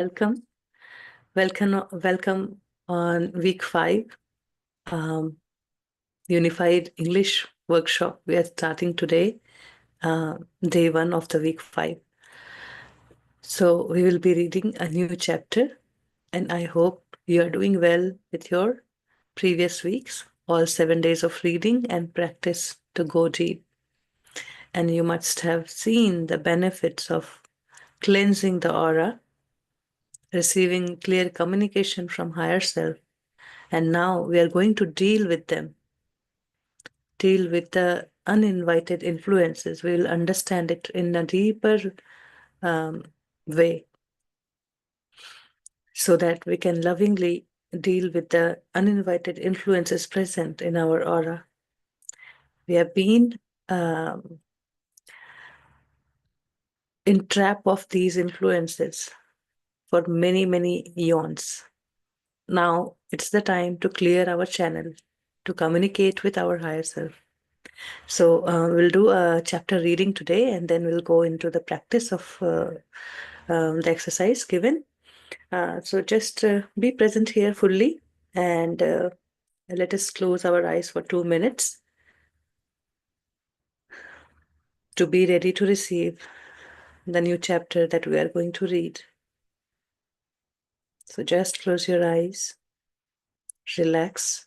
Welcome, welcome on week 5, um, Unified English workshop. We are starting today, day 1 of the week 5. So we will be reading a new chapter, and I hope you are doing well with your previous weeks, all 7 days of reading and practice to go deep. And you must have seen the benefits of cleansing the aura, receiving clear communication from higher self. And now we are going to deal with them, deal with the uninvited influences. We will understand it in a deeper way so that we can lovingly deal with the uninvited influences present in our aura. We have been in trap of these influences for many, many eons. Now it's the time to clear our channel, to communicate with our higher self. So we'll do a chapter reading today, and then we'll go into the practice of the exercise given. So just be present here fully, and let us close our eyes for 2 minutes to be ready to receive the new chapter that we are going to read. So just close your eyes, relax,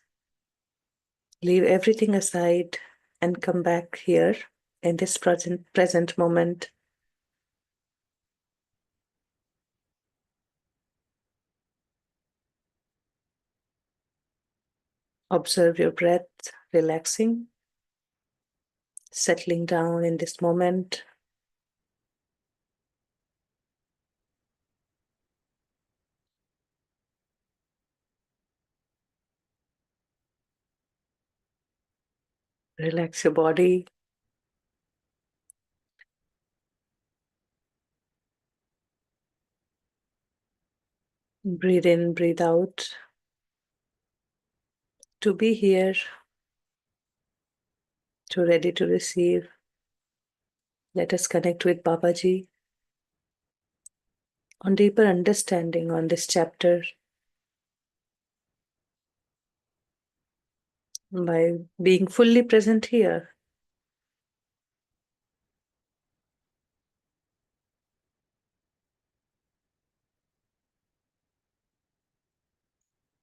leave everything aside, and come back here in this present moment. Observe your breath, relaxing, settling down in this moment. Relax your body. Breathe in, breathe out. To be here, to ready to receive. Let us connect with Babaji on deeper understanding on this chapter by being fully present here.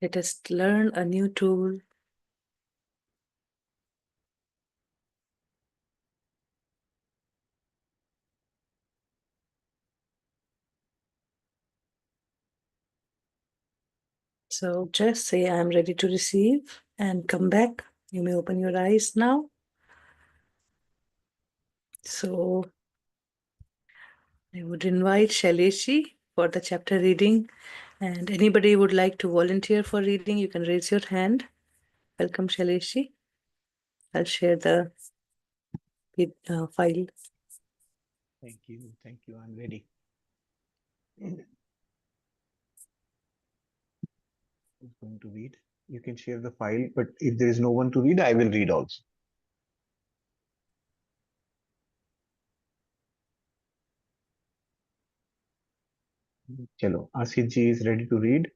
Let us learn a new tool. So just say, I'm ready to receive, and come back. You may open your eyes now. So I would invite Shaileshi for the chapter reading, and anybody would like to volunteer for reading, you can raise your hand. Welcome, Shaileshi. I'll share the file. Thank you. I'm ready. Who's going to read? You can share the file, but if there is no one to read, I will read also. Chalo, Asit ji is ready to read.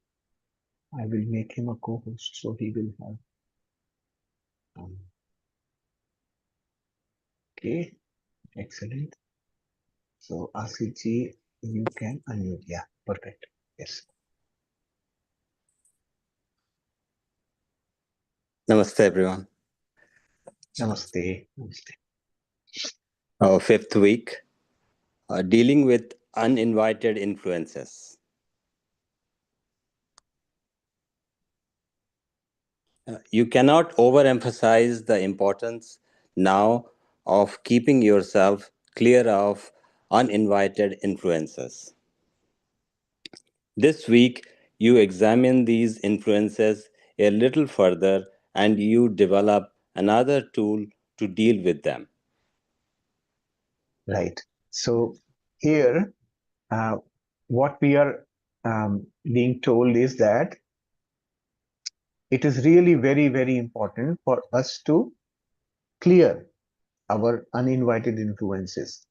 I will make him a co-host, so he will have. Okay, excellent. So Asit ji, you can unmute. Yeah, perfect. Yes. Namaste, everyone. Namaste. Namaste. Our 5th week, dealing with uninvited influences. You cannot overemphasize the importance now of keeping yourself clear of uninvited influences. This week, you examine these influences a little further and you develop another tool to deal with them. Right. So here, what we are being told is that it is really very, very important for us to clear our uninvited influences.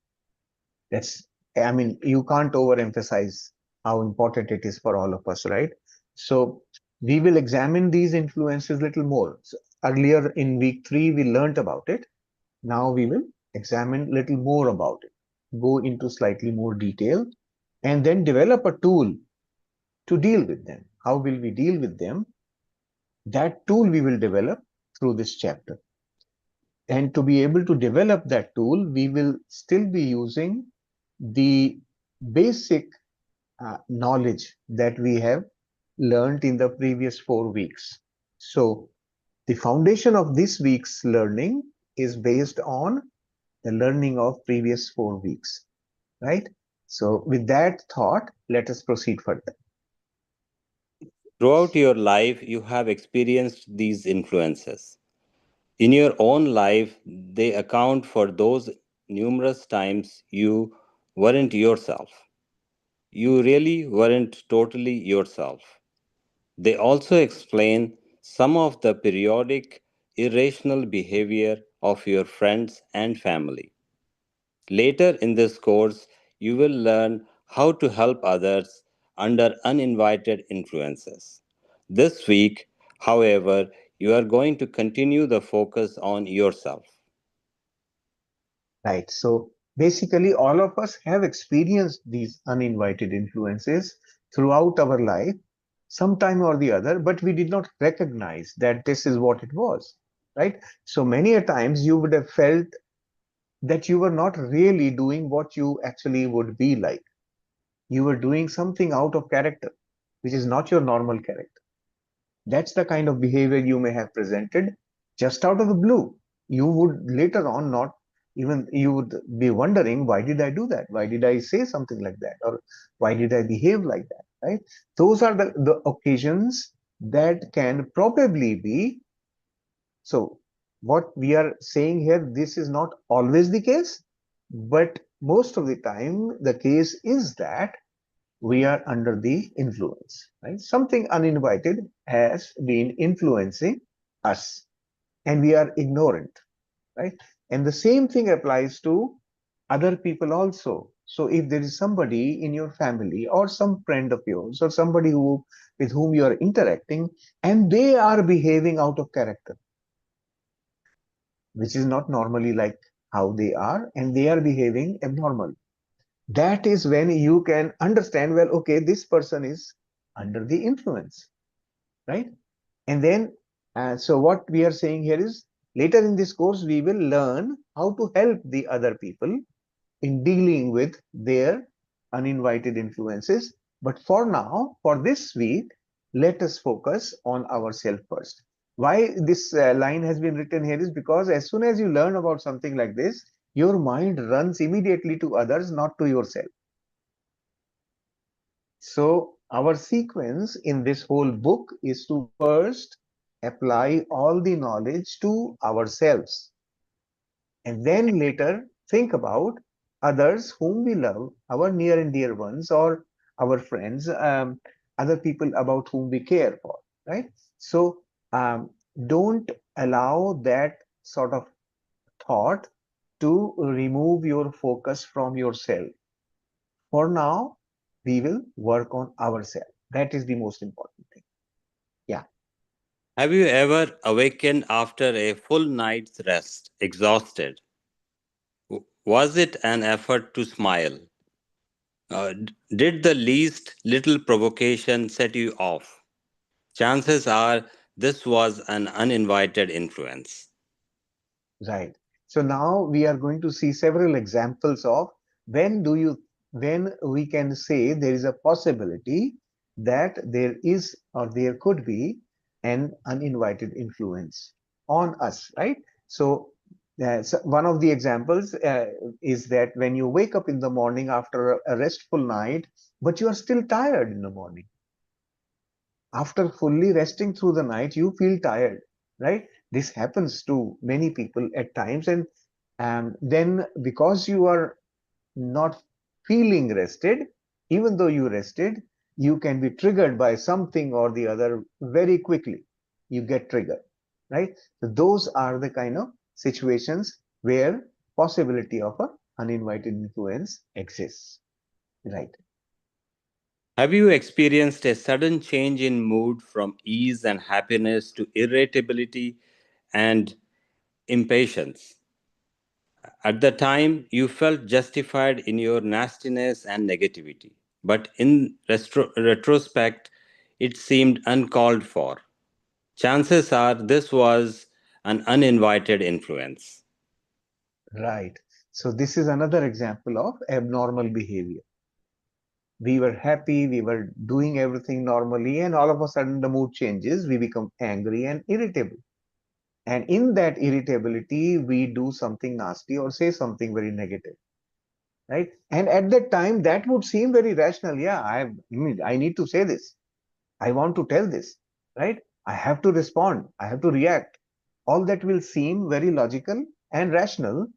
You can't overemphasize how important it is for all of us, right? So we will examine these influences a little more. So earlier in week 3, we learned about it. Now we will examine a little more about it, go into slightly more detail, and then develop a tool to deal with them. How will we deal with them? That tool we will develop through this chapter. And to be able to develop that tool, we will still be using the basic knowledge that we have learned in the previous 4 weeks. So the foundation of this week's learning is based on the learning of previous 4 weeks, right? So with that thought, let us proceed further. Throughout your life, you have experienced these influences. In your own life, they account for those numerous times you weren't yourself. You really weren't totally yourself. They also explain some of the periodic irrational behavior of your friends and family. Later in this course, you will learn how to help others under uninvited influences. This week, however, you are going to continue the focus on yourself. Right. So basically, all of us have experienced these uninvited influences throughout our life, sometime or the other, but we did not recognize that this is what it was. Right. So many a times you would have felt that you were not really doing what you actually would be like. You were doing something out of character, which is not your normal character. That's the kind of behavior you may have presented just out of the blue. You would later on not even, you would be wondering, why did I do that? Why did I say something like that? Or why did I behave like that? Right? Those are the occasions that can probably be. So, what we are saying here, this is not always the case, but most of the time, the case is that we are under the influence, right? Something uninvited has been influencing us and we are ignorant, right? And the same thing applies to other people also. So if there is somebody in your family or some friend of yours or somebody with whom you are interacting and they are behaving out of character, which is not normally like how they are, and they are behaving abnormal, that is when you can understand, well, okay, this person is under the influence, right? And then so what we are saying here is, later in this course we will learn how to help the other people in dealing with their uninvited influences. But for now, for this week, let us focus on ourselves first. Why this line has been written here is because as soon as you learn about something like this, your mind runs immediately to others, not to yourself. So our sequence in this whole book is to first apply all the knowledge to ourselves, and then later think about others whom we love, our near and dear ones, or our friends, other people about whom we care for, right? So don't allow that sort of thought to remove your focus from yourself. For now, we will work on ourselves. That is the most important thing. Yeah. Have you ever awakened after a full night's rest, exhausted? Was it an effort to smile? Did the least little provocation set you off? Chances are this was an uninvited influence. Right. So now we are going to see several examples of when do you when we can say there is a possibility that there is or there could be an uninvited influence on us, right? So one of the examples is that when you wake up in the morning after a restful night, but you are still tired in the morning. After fully resting through the night, you feel tired, right? This happens to many people at times, and then because you are not feeling rested, even though you rested, you can be triggered by something or the other very quickly. You get triggered, right? So those are the kind of situations where possibility of a uninvited influence exists, right? Have you experienced a sudden change in mood from ease and happiness to irritability and impatience? At the time, you felt justified in your nastiness and negativity, but in retrospect, it seemed uncalled for. Chances are this was an uninvited influence. Right. So this is another example of abnormal behavior. We were happy, we were doing everything normally, and all of a sudden the mood changes, we become angry and irritable. And in that irritability, we do something nasty or say something very negative, right? And at that time, that would seem very rational. Yeah, I need to say this. I want to tell this, right? I have to respond. I have to react. All that will seem very logical and rational.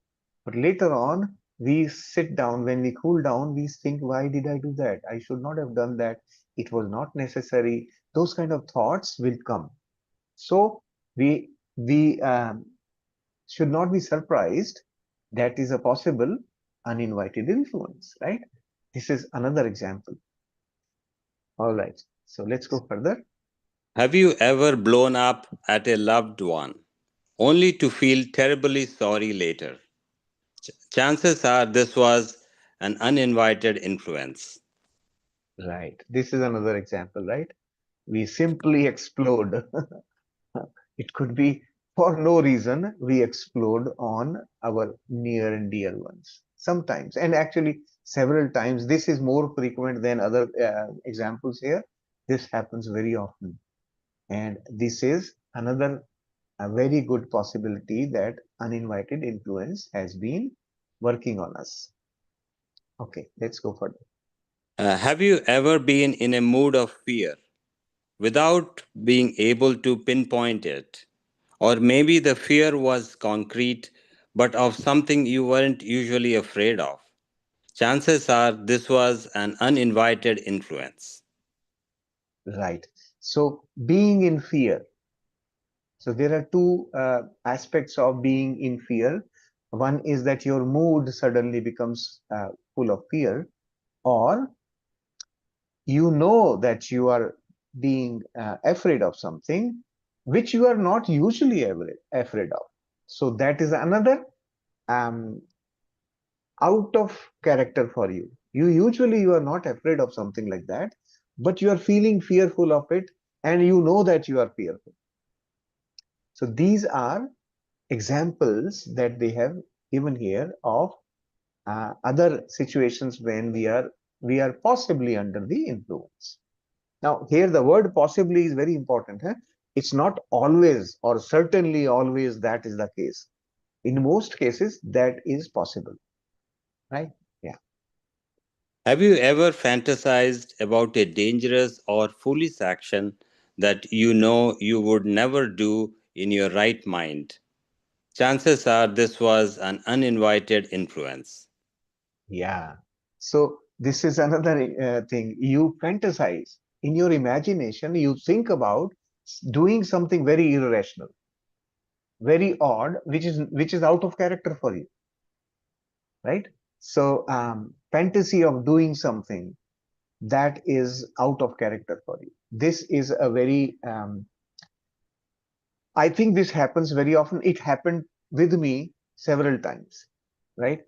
But later on, we sit down, when we cool down, we think, why did I do that? I should not have done that. It was not necessary. Those kind of thoughts will come. So we should not be surprised that is a possible uninvited influence, right? This is another example. All right. So let's go further. Have you ever blown up at a loved one only to feel terribly sorry later? Chances are this was an uninvited influence. Right. This is another example, right? We simply explode. It could be for no reason we explode on our near and dear ones sometimes, and actually several times. This is more frequent than other examples here. This happens very often, and this is another a very good possibility that uninvited influence has been working on us. Okay, let's go further. Have you ever been in a mood of fear without being able to pinpoint it? Or maybe the fear was concrete, but of something you weren't usually afraid of. Chances are this was an uninvited influence. Right. So being in fear. So there are two aspects of being in fear. One is that your mood suddenly becomes full of fear, or you know that you are being afraid of something which you are not usually afraid of. So that is another um, out of character for you. You are not afraid of something like that, but you are feeling fearful of it, and you know that you are fearful. So these are examples that they have given here of other situations when we are possibly under the influence. Now here the word possibly is very important. Huh? It's not always or certainly always that is the case. In most cases that is possible, right? Yeah. Have you ever fantasized about a dangerous or foolish action that you know you would never do in your right mind? Chances are this was an uninvited influence. Yeah. So this is another thing. You fantasize in your imagination. You think about doing something very irrational, very odd, which is out of character for you, right? So fantasy of doing something that is out of character for you. This is a very I think this happens very often. It happened with me several times, right?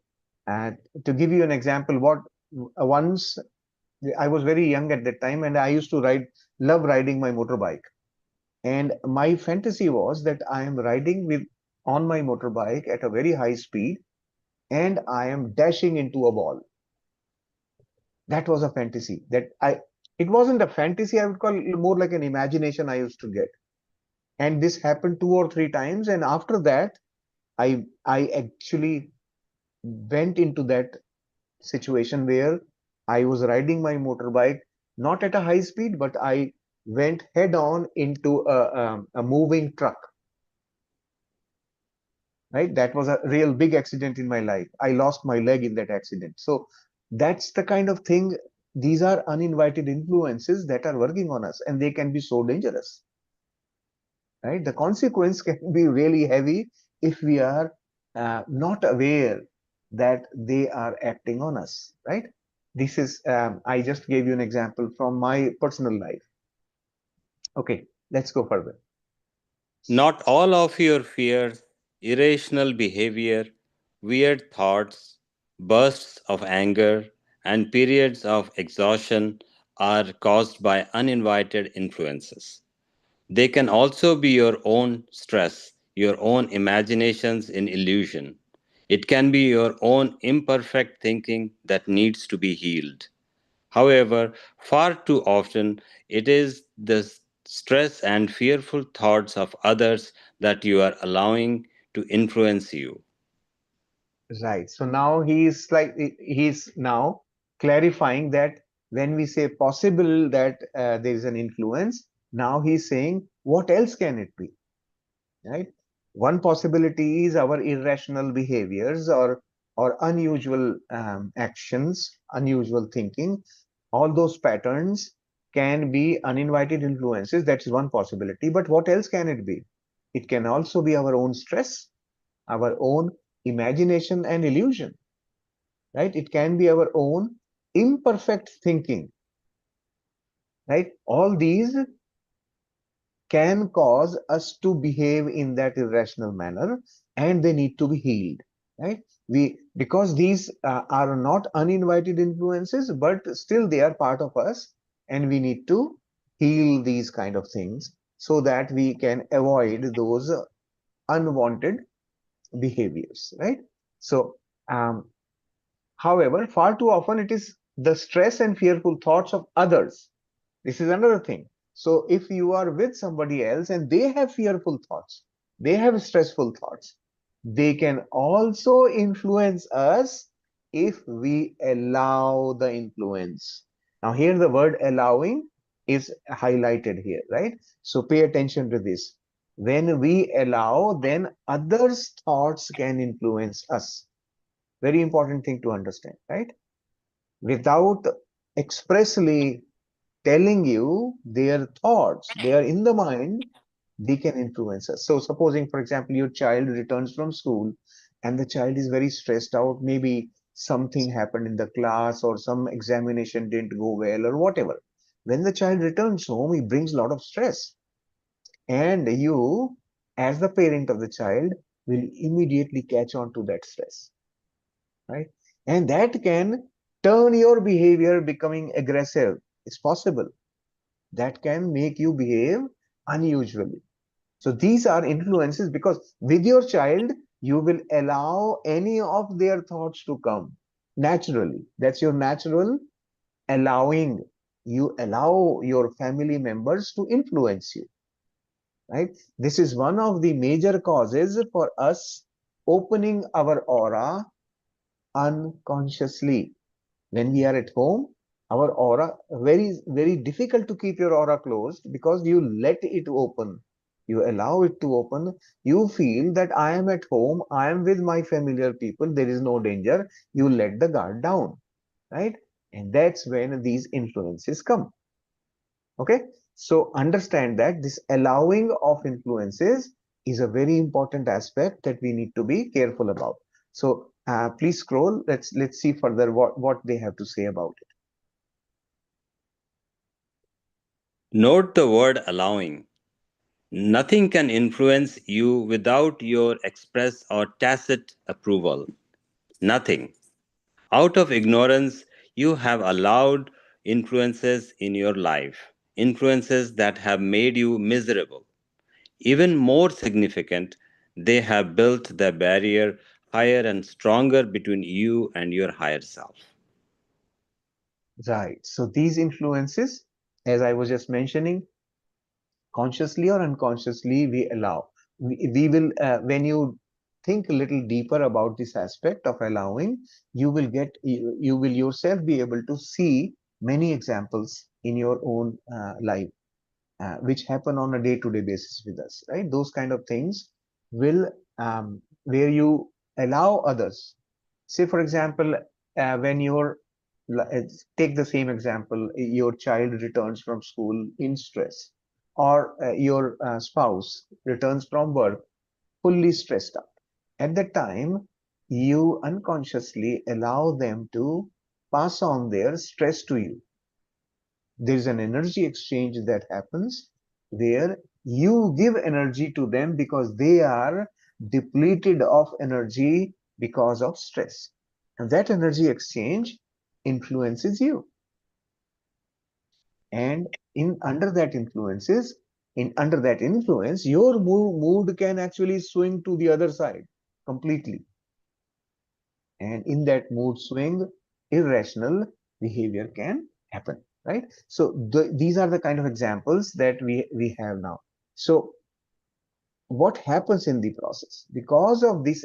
And to give you an example, what once I was very young at that time, and I used to love riding my motorbike. And my fantasy was that I am riding with on my motorbike at a very high speed, and I am dashing into a wall. That was a fantasy that it wasn't a fantasy. I would call it more like an imagination I used to get. And this happened 2 or 3 times. And after that, I actually went into that situation where I was riding my motorbike not at a high speed, but I went head on into a moving truck. Right, that was a real big accident in my life. I lost my leg in that accident. So that's the kind of thing. These are uninvited influences that are working on us, and they can be so dangerous. Right, the consequence can be really heavy if we are not aware that they are acting on us. Right. This is, I just gave you an example from my personal life. Okay, let's go further. Not all of your fears, irrational behavior, weird thoughts, bursts of anger, and periods of exhaustion are caused by uninvited influences. They can also be your own stress, your own imaginations in illusion. It can be your own imperfect thinking that needs to be healed. However, far too often it is the stress and fearful thoughts of others that you are allowing to influence you. Right. So now he's now clarifying that when we say possible that there is an influence, now he's saying what else can it be? Right. One possibility is our irrational behaviors or unusual actions, unusual thinking. All those patterns can be uninvited influences. That's one possibility. But what else can it be? It can also be our own stress, our own imagination and illusion, right? It can be our own imperfect thinking, right? All these can cause us to behave in that irrational manner, and they need to be healed, right? Because these are not uninvited influences, but still they are part of us, and we need to heal these kind of things so that we can avoid those unwanted behaviors, right? So um, however, far too often it is the stress and fearful thoughts of others. This is another thing. So if you are with somebody else and they have fearful thoughts, they have stressful thoughts, they can also influence us if we allow the influence. Now, here the word allowing is highlighted here, right? So pay attention to this. When we allow, then others' thoughts can influence us. Very important thing to understand, right? Without expressly telling you their thoughts, they are in the mind, they can influence us. So supposing, for example, your child returns from school and the child is very stressed out, maybe something happened in the class or some examination didn't go well or whatever. When the child returns home, he brings a lot of stress. And you, as the parent of the child, will immediately catch on to that stress, right? And that can turn your behavior becoming aggressive. It's possible. That can make you behave unusually. So these are influences because with your child, you will allow any of their thoughts to come naturally. That's your natural allowing. You allow your family members to influence you, right? This is one of the major causes for us opening our aura unconsciously. When we are at home, our aura, very difficult to keep your aura closed because you let it open, you allow it to open. You feel that I am at home, I am with my familiar people, there is no danger. You let the guard down, right? And that's when these influences come. Okay, so understand that this allowing of influences is a very important aspect that we need to be careful about. So please scroll. Let's see further what they have to say about it. Note the word allowing. Nothing can influence you without your express or tacit approval. Nothing. Out of ignorance, you have allowed influences in your life, influences that have made you miserable. Even more significant, they have built the barrier higher and stronger between you and your higher self. Right. So these influences, as I was just mentioning, consciously or unconsciously, we allow. We will, when you think a little deeper about this aspect of allowing, you will yourself be able to see many examples in your own life, which happen on a day-to-day basis with us, right? Those kind of things will, where you allow others. Say, for example, when take the same example, your child returns from school in stress, or your spouse returns from work fully stressed out. At that time, you unconsciously allow them to pass on their stress to you. There's an energy exchange that happens where you give energy to them because they are depleted of energy because of stress. And that energy exchange influences you. And in under that influence, your mood can actually swing to the other side completely. And in that mood swing, irrational behavior can happen, right? So these are the kind of examples that we have now. So what happens in the process because of these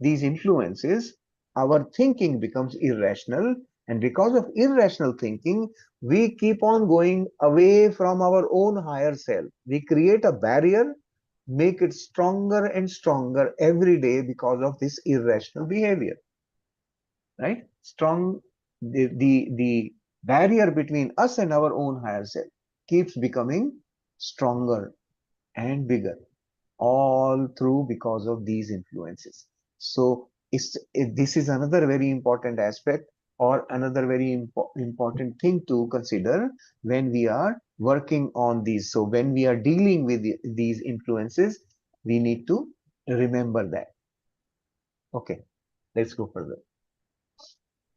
influences? Our thinking becomes irrational, and because of irrational thinking, we keep on going away from our own higher self. We create a barrier, make it stronger and stronger every day because of this irrational behavior, right? The barrier between us and our own higher self keeps becoming stronger and bigger, all through because of these influences. So this is another very important aspect, or another very important thing to consider when we are working on these. So when we are dealing with these influences, we need to remember that. Okay, let's go further.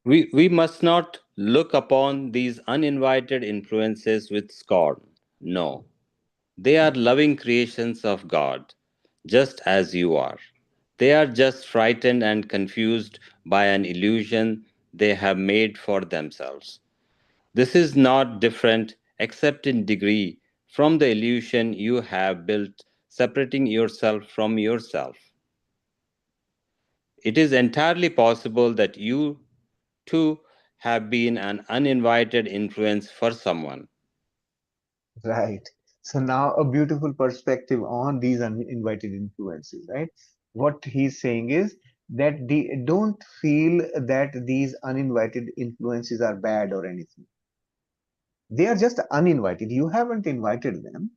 We must not look upon these uninvited influences with scorn. No, they are loving creations of God, just as you are. They are just frightened and confused by an illusion they have made for themselves. This is not different, except in degree, from the illusion you have built separating yourself from yourself. It is entirely possible that you too have been an uninvited influence for someone. Right. So now a beautiful perspective on these uninvited influences, right? What he's saying is that don't feel that these uninvited influences are bad or anything. They are just uninvited. You haven't invited them,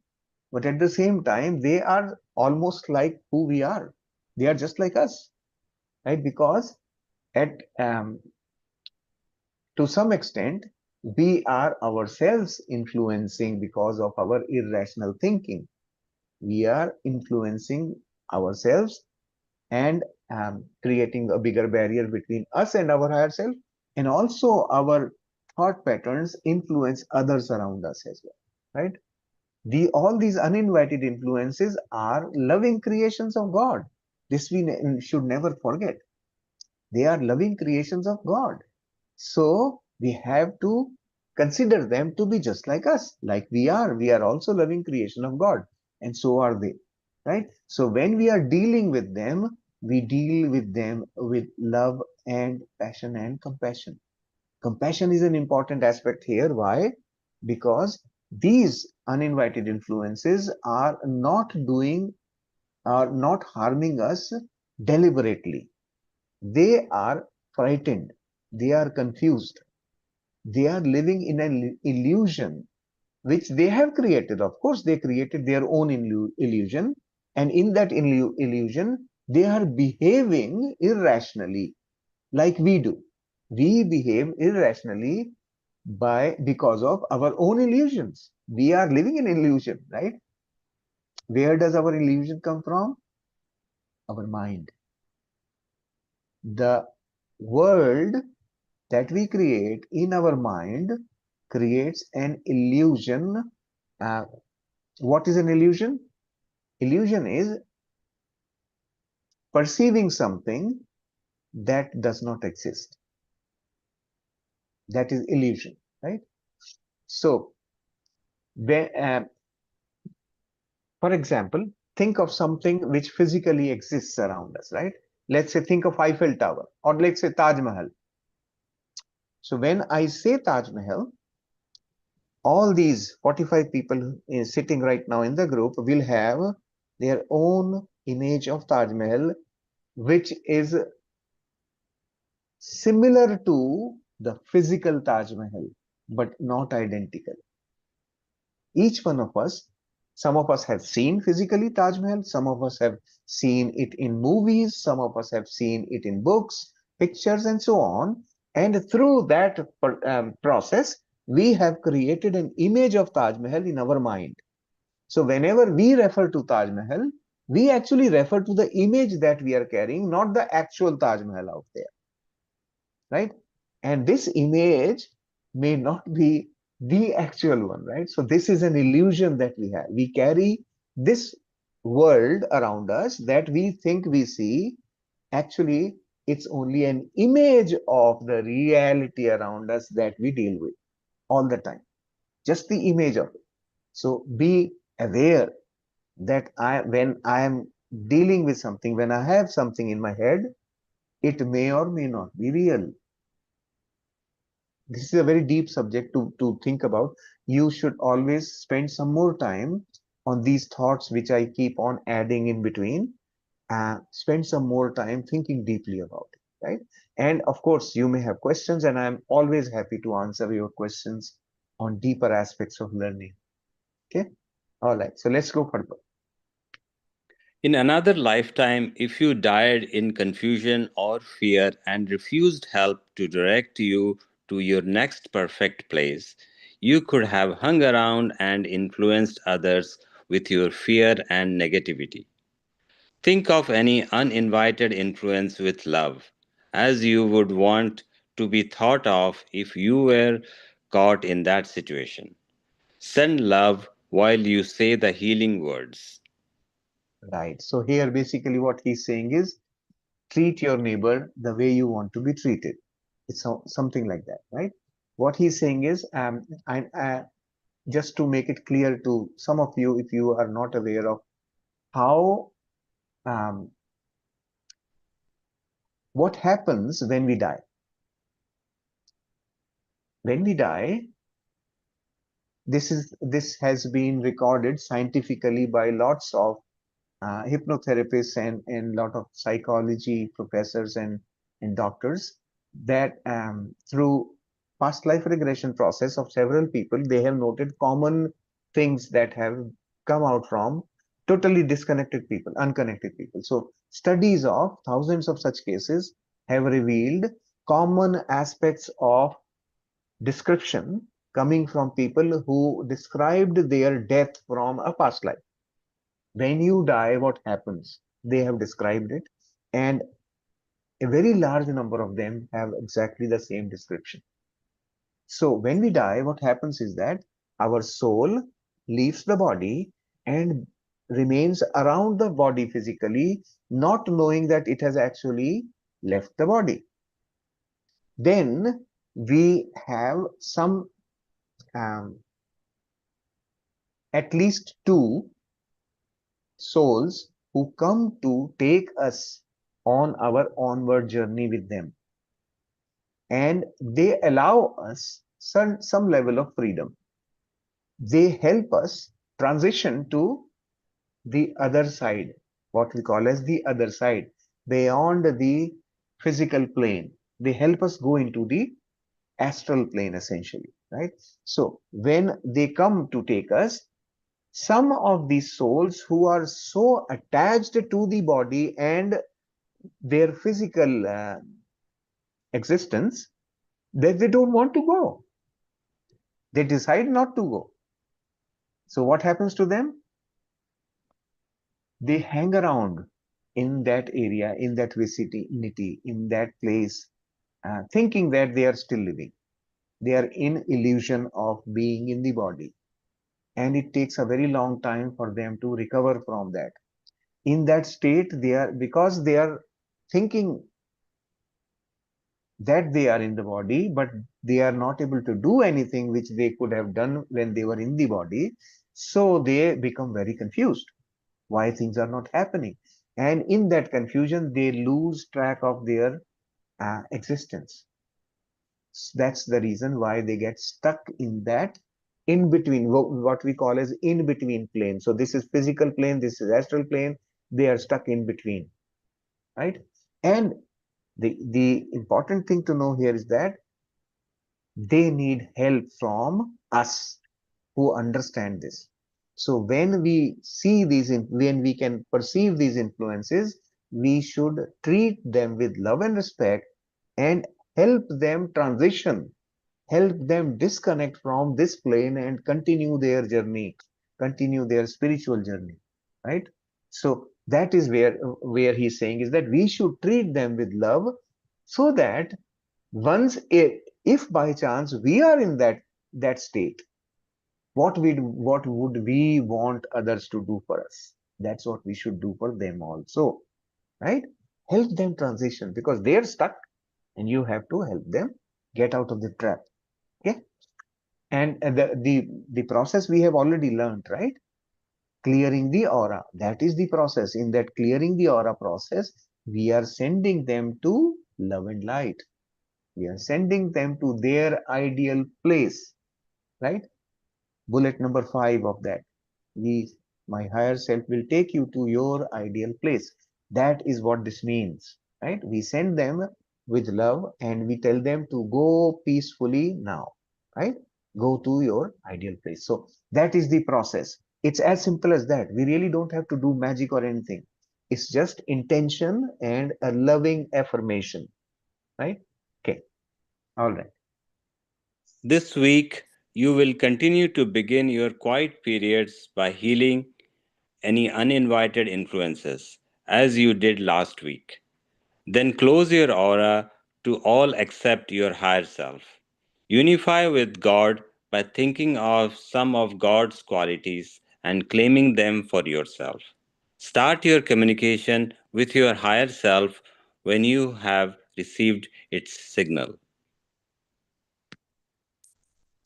but at the same time, they are almost like who we are. They are just like us, right? Because at to some extent, we are ourselves influencing because of our irrational thinking. We are influencing ourselves and creating a bigger barrier between us and our higher self. And also our thought patterns influence others around us as well, right? All these uninvited influences are loving creations of God. This we should never forget. They are loving creations of God. So we have to consider them to be just like us, like we are. We are also loving creation of God, and so are they, right? So when we are dealing with them, we deal with them with love and passion and compassion. Compassion is an important aspect here. Why? Because these uninvited influences are not harming us deliberately. They are frightened. They are confused. They are living in an illusion which they have created. Of course, they created their own illusion, and in that illusion, they are behaving irrationally like we do. We behave irrationally because of our own illusions. We are living in illusion, right? Where does our illusion come from? Our mind. The world that we create in our mind creates an illusion. Uh, what is an illusion? Illusion is perceiving something that does not exist. That is illusion, right? So, for example, think of something which physically exists around us, right? Let's say think of Eiffel Tower, or let's say Taj Mahal. So when I say Taj Mahal, all these 45 people sitting right now in the group will have their own image of Taj Mahal, which is similar to the physical Taj Mahal, but not identical. Each one of us, some of us have seen physically Taj Mahal, some of us have seen it in movies, some of us have seen it in books, pictures, and so on. And through that process, we have created an image of Taj Mahal in our mind. So whenever we refer to Taj Mahal, we actually refer to the image that we are carrying, not the actual Taj Mahal out there, right? And this image may not be the actual one, right? So this is an illusion that we have. We carry this world around us that we think we see. Actually, it's only an image of the reality around us that we deal with all the time. Just the image of it. So be aware that when I am dealing with something, when I have something in my head, it may or may not be real. This is a very deep subject to think about. You should always spend some more time on these thoughts, which I keep on adding in between. Spend some more time thinking deeply about it, right? And of course, you may have questions, and I'm always happy to answer your questions on deeper aspects of learning. Okay. All right. So let's go further. In another lifetime, if you died in confusion or fear and refused help to direct you to your next perfect place, you could have hung around and influenced others with your fear and negativity. Think of any uninvited influence with love, as you would want to be thought of if you were caught in that situation. Send love while you say the healing words. Right. So here, basically, what he's saying is treat your neighbor the way you want to be treated. It's something like that, right? What he's saying is, just to make it clear to some of you, if you are not aware of how, um, what happens when we die. When we die, this has been recorded scientifically by lots of hypnotherapists and lot of psychology professors and doctors, that through past life regression process of several people, they have noted common things that have come out from totally disconnected people, unconnected people. So studies of thousands of such cases have revealed common aspects of description coming from people who described their death from a past life. When you die, what happens? They have described it, and a very large number of them have exactly the same description. So when we die, what happens is that our soul leaves the body and remains around the body physically, not knowing that it has actually left the body. Then we have some, um, at least two souls who come to take us on our onward journey with them, and they allow us some level of freedom. They help us transition to the other side, what we call as the other side, beyond the physical plane. They help us go into the astral plane, essentially, right? So when they come to take us, some of these souls who are so attached to the body and their physical existence that they don't want to go. They decide not to go. So what happens to them? They hang around in that area, in that vicinity, in that place, thinking that they are still living. They are in illusion of being in the body. And it takes a very long time for them to recover from that. In that state, because they are thinking that they are in the body, but they are not able to do anything which they could have done when they were in the body. So they become very confused why things are not happening. And in that confusion, they lose track of their existence. That's the reason why they get stuck in that in between, what we call as in between plane. So this is physical plane, this is astral plane. They are stuck in between, right? And the important thing to know here is that they need help from us who understand this. So when we see these, when we can perceive these influences, we should treat them with love and respect and help them transition, help them disconnect from this plane and continue their journey, continue their spiritual journey, right? So that is where he's saying is that we should treat them with love, so that once if by chance we are in that state, what would we want others to do for us? That's what we should do for them also, right? Help them transition, because they're stuck and you have to help them get out of the trap. Okay. And the process we have already learned, right? Clearing the aura, that is the process. In that clearing the aura process, we are sending them to love and light. We are sending them to their ideal place, right? Bullet number 5 of that. My higher self will take you to your ideal place. That is what this means, right? We send them with love and we tell them to go peacefully now, right? Go to your ideal place. So that is the process. It's as simple as that. We really don't have to do magic or anything. It's just intention and a loving affirmation, right? Okay. All right. This week, you will continue to begin your quiet periods by healing any uninvited influences, as you did last week. Then close your aura to all except your higher self. Unify with God by thinking of some of God's qualities and claiming them for yourself. Start your communication with your higher self when you have received its signal.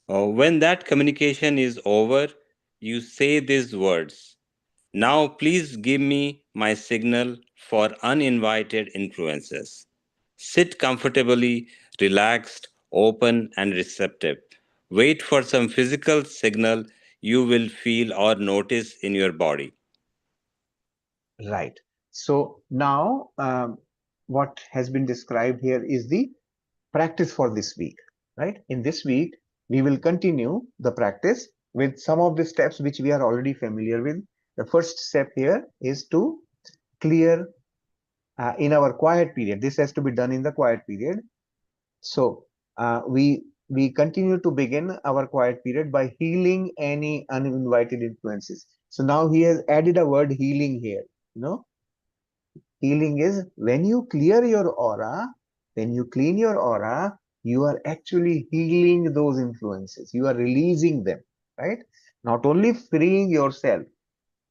When that communication is over, you say these words: "Now, please give me my signal for uninvited influences." Sit comfortably, relaxed, open, and receptive. Wait for some physical signal you will feel or notice in your body. Right. So now what has been described here is the practice for this week, right? In this week, we will continue the practice with some of the steps which we are already familiar with. The first step here is to clear in our quiet period. This has to be done in the quiet period. So we continue to begin our quiet period by healing any uninvited influences. So now he has added a word healing here. You know, healing is when you clear your aura, when you clean your aura, you are actually healing those influences. You are releasing them, right? Not only freeing yourself,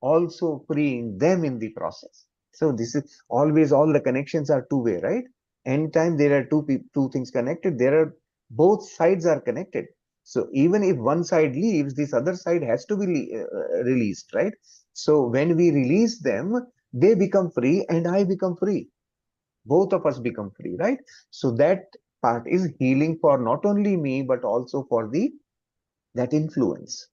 also freeing them in the process. So this is always, all the connections are two-way, right? Anytime there are two things connected, there are both sides are connected. So even if one side leaves, this other side has to be released, right? So when we release them, they become free and I become free. Both of us become free, right? So that part is healing for not only me, but also for that influence.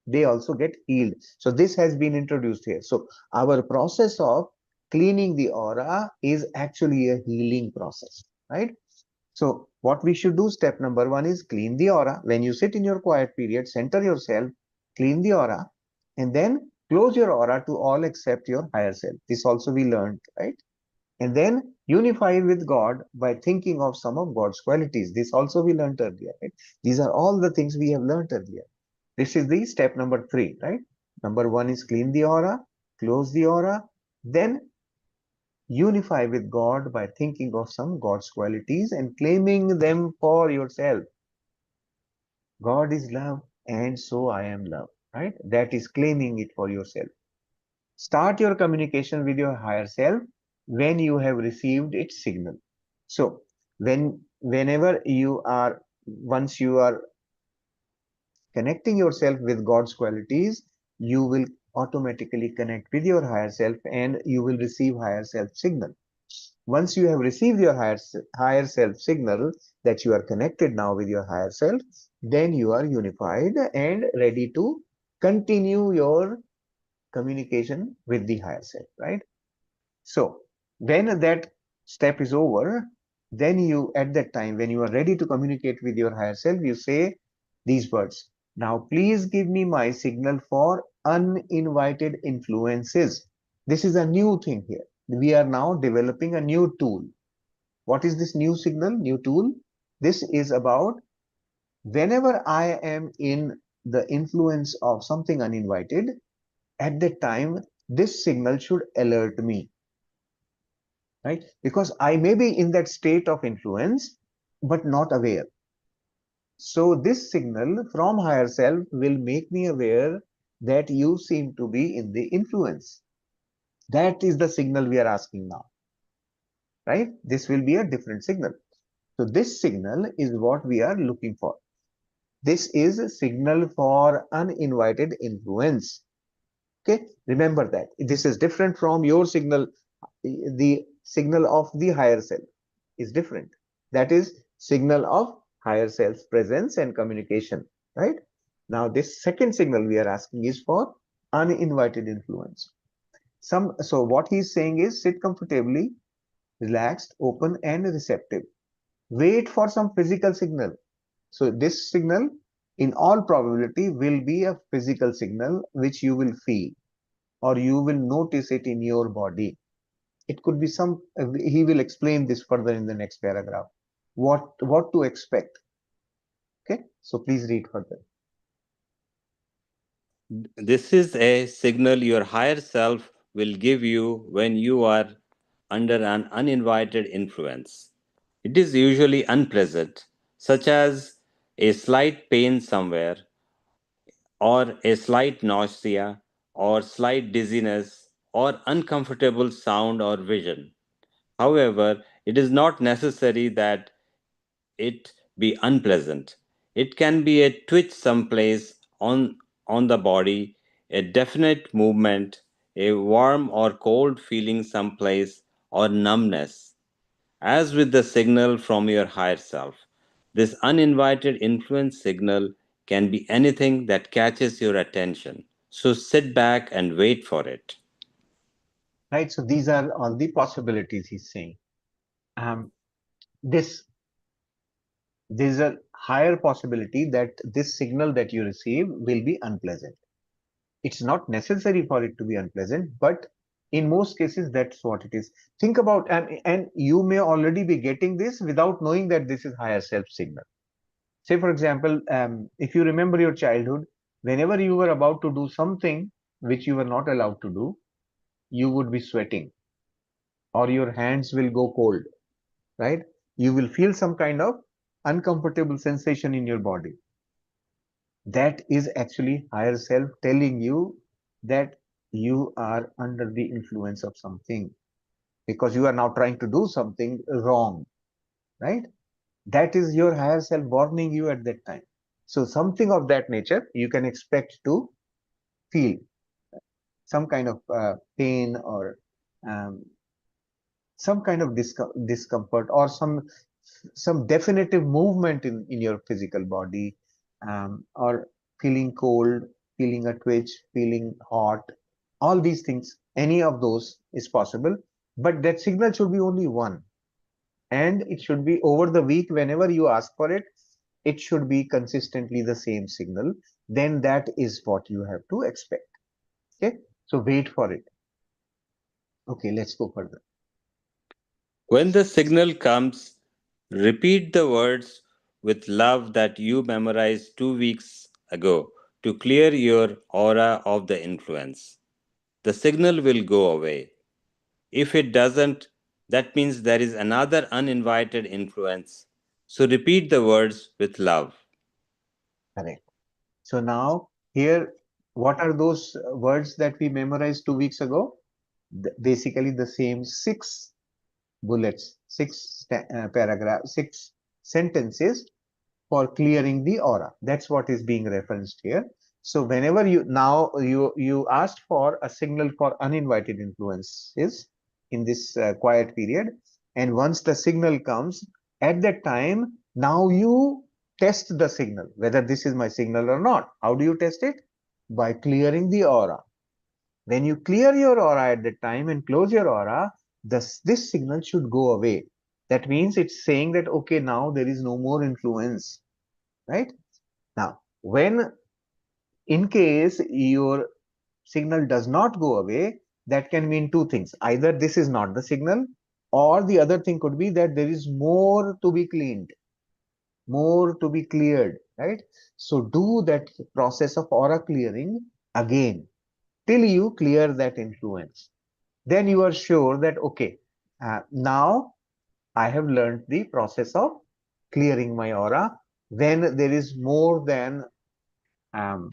They also get healed. So this has been introduced here. So our process of cleaning the aura is actually a healing process, right? So what we should do, step number 1 is clean the aura. When you sit in your quiet period, center yourself, clean the aura, and then close your aura to all except your higher self. This also we learned, right? And then unify with God by thinking of some of God's qualities. This also we learned earlier, right? These are all the things we have learned earlier. This is the step number 3, right? Number 1 is clean the aura, close the aura, then unify with God by thinking of some God's qualities and claiming them for yourself. God is love and so I am love, right? That is claiming it for yourself. Start your communication with your higher self when you have received its signal. So whenever you are, once you are connecting yourself with God's qualities, you will automatically connect with your higher self and you will receive higher self signal. Once you have received your higher self signal that you are connected now with your higher self, then you are unified and ready to continue your communication with the higher self, right? So when that step is over, then you, at that time, when you are ready to communicate with your higher self, you say these words. Now, please give me my signal for uninvited influences. This is a new thing here. We are now developing a new tool. What is this new signal, new tool? This is about whenever I am in the influence of something uninvited, at that time, this signal should alert me, right? Because I may be in that state of influence, but not aware. So this signal from higher self will make me aware that you seem to be in the influence. That is the signal we are asking now, right? This will be a different signal. So this signal is what we are looking for. This is a signal for uninvited influence. Okay, remember that. This is different from your signal. The signal of the higher self is different. That is signal of higher self presence and communication, right? Now, this second signal we are asking is for uninvited influence. So what he's saying is sit comfortably, relaxed, open, and receptive. Wait for some physical signal. So this signal, in all probability, will be a physical signal which you will feel or you will notice it in your body. It could be some, he will explain this further in the next paragraph. What to expect. Okay, so please read further. This is a signal your higher self will give you when you are under an uninvited influence. It is usually unpleasant, such as a slight pain somewhere, or a slight nausea, or slight dizziness, or uncomfortable sound or vision. However, it is not necessary that it be unpleasant. It can be a twitch someplace on the body, a definite movement, a warm or cold feeling someplace, or numbness. As with the signal from your higher self, this uninvited influence signal can be anything that catches your attention. So sit back and wait for it. Right, so these are all the possibilities he's saying. Um, this there's a higher possibility that this signal that you receive will be unpleasant. It's not necessary for it to be unpleasant, but in most cases, that's what it is. Think about, and you may already be getting this without knowing that this is higher self signal. Say, for example, if you remember your childhood, whenever you were about to do something which you were not allowed to do, you would be sweating or your hands will go cold, right? You will feel some kind of uncomfortable sensation in your body. That is actually higher self telling you that you are under the influence of something because you are now trying to do something wrong, right? That is your higher self warning you at that time. So something of that nature you can expect to feel some kind of pain or um, some kind of discomfort or some definitive movement in your physical body, or feeling cold, feeling a twitch, feeling hot, all these things, any of those is possible, but that signal should be only one, and it should be over the week. Whenever you ask for it, it should be consistently the same signal. Then that is what you have to expect. Okay, so wait for it. Okay, let's go further. When the signal comes, repeat the words with love that you memorized 2 weeks ago to clear your aura of the influence. The signal will go away. If it doesn't, that means there is another uninvited influence. So repeat the words with love. Correct. So now here, what are those words that we memorized 2 weeks ago? Basically the same six bullets, six paragraphs, six sentences for clearing the aura. That's what is being referenced here. So whenever you asked for a signal for uninvited influences in this quiet period, and once the signal comes, at that time, now you test the signal, whether this is my signal or not. How do you test it? By clearing the aura. When you clear your aura at that time and close your aura, this signal should go away. That means it's saying that, okay, now there is no more influence, right? Now, when in case your signal does not go away, that can mean two things. Either this is not the signal, or the other thing could be that there is more to be cleaned. more to be cleared, right? So do that process of aura clearing again till you clear that influence. Then you are sure that, okay, now I have learned the process of clearing my aura. When there is um,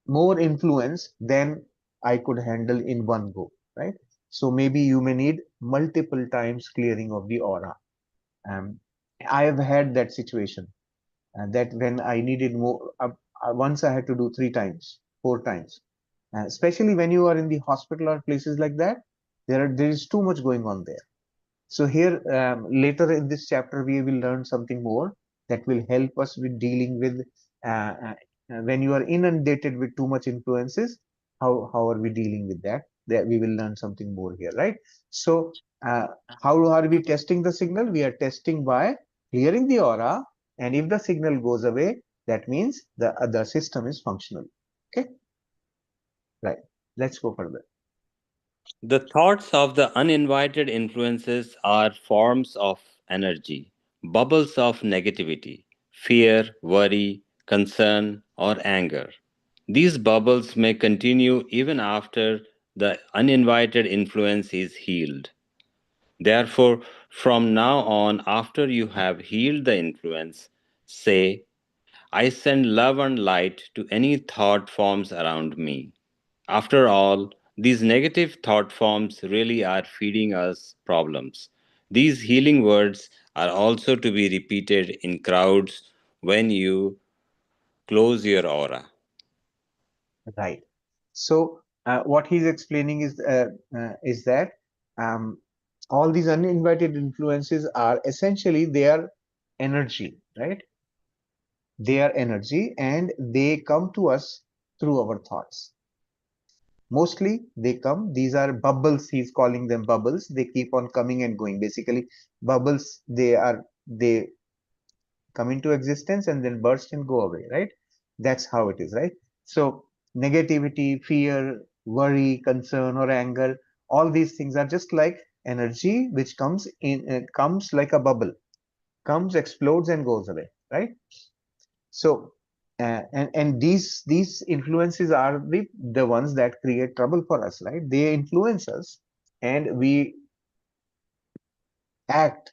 more influence than I could handle in one go, right? So maybe you may need multiple times clearing of the aura. Um, I have had that situation, that when I needed more, once I had to do 3 times, 4 times, especially when you are in the hospital or places like that, there is too much going on there. So here, later in this chapter, we will learn something more that will help us with dealing with when you are inundated with too much influences. How are we dealing with that? That we will learn something more here, right? So how are we testing the signal? We are testing by clearing the aura, and if the signal goes away, that means the system is functional. Okay, right. Let's go further. The thoughts of the uninvited influences are forms of energy, bubbles of negativity, fear, worry, concern, or anger. These bubbles may continue even after the uninvited influence is healed. Therefore, from now on, after you have healed the influence, say, I send love and light to any thought forms around me. After all, these negative thought forms really are feeding us problems. These healing words are also to be repeated in crowds when you close your aura. Right. So what he's explaining is that um, all these uninvited influences are essentially their energy, right? They are energy, and they come to us through our thoughts. Mostly they come, these are bubbles, he's calling them bubbles. They keep on coming and going. Basically, bubbles, they come into existence and then burst and go away, right? That's how it is, right? So negativity, fear, worry, concern, or anger, all these things are just like energy which comes like a bubble, comes, explodes, and goes away, right? So and these influences are the ones that create trouble for us, right? They influence us, and we act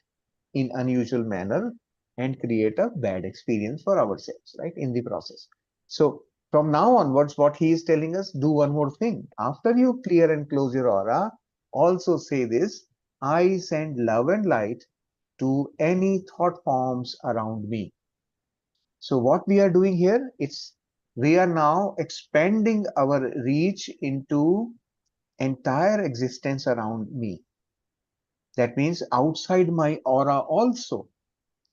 in unusual manner and create a bad experience for ourselves, right, in the process. So from now onwards, what he is telling us, do one more thing. After you clear and close your aura, also say this: I send love and light to any thought forms around me. So what we are doing here, we are now expanding our reach into entire existence around me. That means outside my aura also,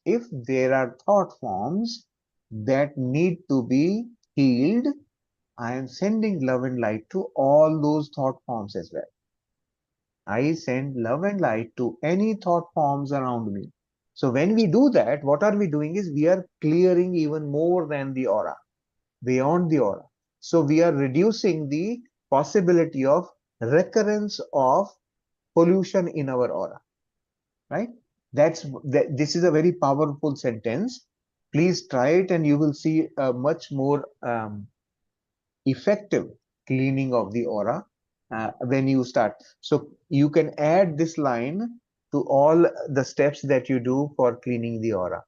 if there are thought forms that need to be healed, I am sending love and light to all those thought forms as well. I send love and light to any thought forms around me. So when we do that, what are we doing is we are clearing even more than the aura, beyond the aura. So we are reducing the possibility of recurrence of pollution in our aura, right? This is a very powerful sentence. Please try it, and you will see a much more effective cleaning of the aura when you start. So you can add this line to all the steps that you do for cleaning the aura.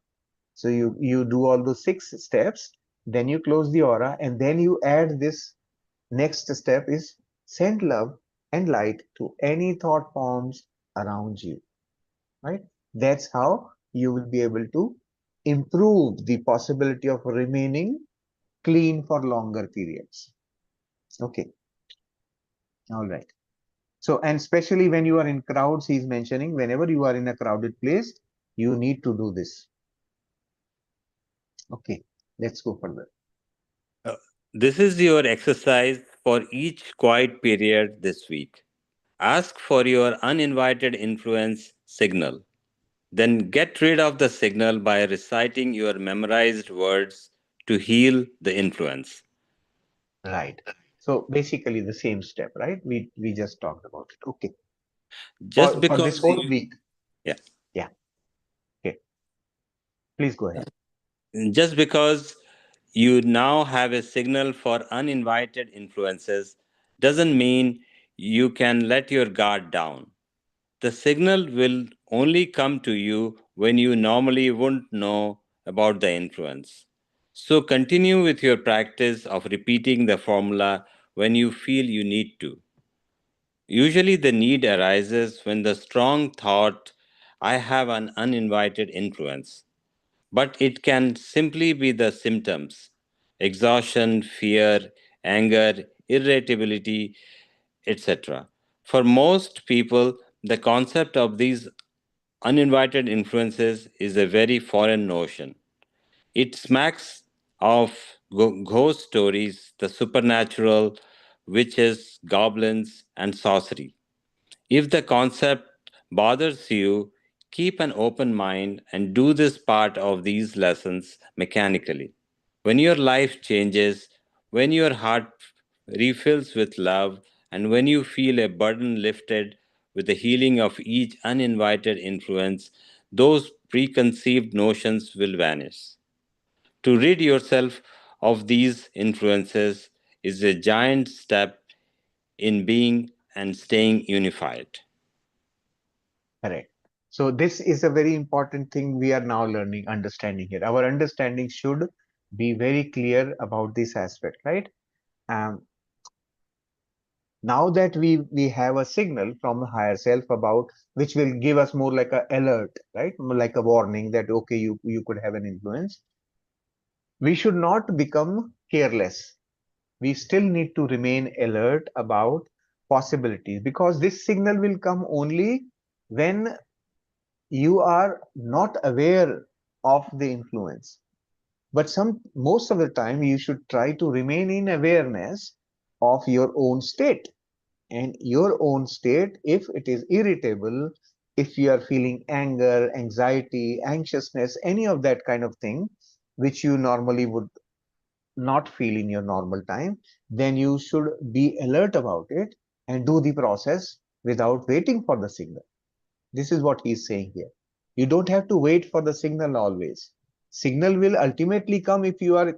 So you do all those 6 steps, then you close the aura, and then you add this next step is send love and light to any thought forms around you, right? That's how you will be able to improve the possibility of remaining clean for longer periods. Okay, all right. So, and especially when you are in crowds, he's mentioning whenever you are in a crowded place, you need to do this. Okay, let's go further. Uh, This is your exercise for each quiet period this week. Ask for your uninvited influence signal. Then get rid of the signal by reciting your memorized words to heal the influence. Right. So basically the same step, right? We just talked about it. Okay. Just For this because whole you. week. Yeah. Yeah. Okay. Please go ahead. Just because you now have a signal for uninvited influences doesn't mean you can let your guard down. The signal will only come to you when you normally wouldn't know about the influence. So continue with your practice of repeating the formula when you feel you need to. Usually, the need arises when the strong thought, I have an uninvited influence, but it can simply be the symptoms: exhaustion, fear, anger, irritability, etc. For most people, the concept of these uninvited influences is a very foreign notion. It smacks of ghost stories, the supernatural, witches, goblins, and sorcery. If the concept bothers you, keep an open mind and do this part of these lessons mechanically. When your life changes, when your heart refills with love, and when you feel a burden lifted with the healing of each uninvited influence, those preconceived notions will vanish. To rid yourself of these influences is a giant step in being and staying unified. Correct. So this is a very important thing we are now learning, understanding here. Our understanding should be very clear about this aspect, right? Um, Now that we have a signal from the higher self about which will give us more like a alert, right? More like a warning that okay, you could have an influence. We should not become careless. We still need to remain alert about possibilities because this signal will come only when you are not aware of the influence. But most of the time you should try to remain in awareness of your own state. And your own state, if it is irritable, if you are feeling anger, anxiety, anxiousness, any of that kind of thing, which you normally would not feel in your normal time, then you should be alert about it and do the process without waiting for the signal. This is what he's saying here. You don't have to wait for the signal always. Signal will ultimately come if you are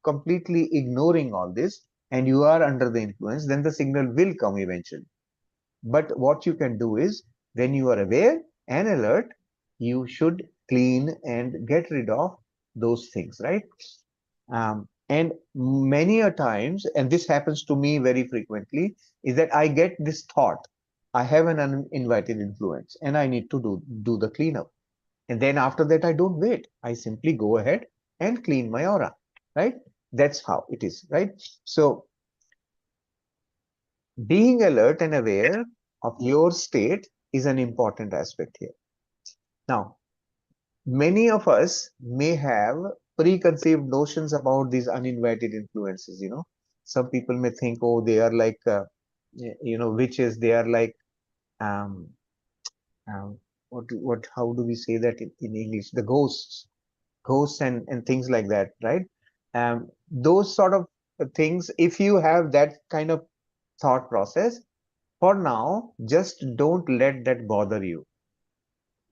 completely ignoring all this and you are under the influence, then the signal will come eventually. But what you can do is when you are aware and alert, you should clean and get rid of those things, right? And many a times, and this happens to me very frequently, is that I get this thought, I have an uninvited influence and I need to do the cleanup. And then after that, I don't wait. I simply go ahead and clean my aura, right? That's how it is, right? So being alert and aware of your state is an important aspect here. Now, many of us may have preconceived notions about these uninvited influences. Some people may think, oh, they are like witches. They are like um, um, what how do we say that in English, the ghosts and things like that, right? Those sort of things, if you have that kind of thought process, for now just don't let that bother you.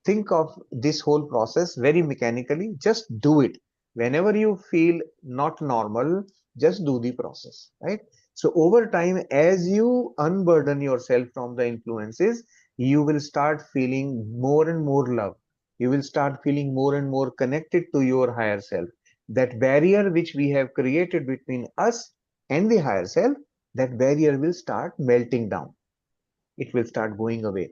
Think of this whole process very mechanically. Just do it. Whenever you feel not normal, just do the process, right? So over time, as you unburden yourself from the influences, you will start feeling more and more love. You will start feeling more and more connected to your higher self. That barrier which we have created between us and the higher self, that barrier will start melting down. It will start going away,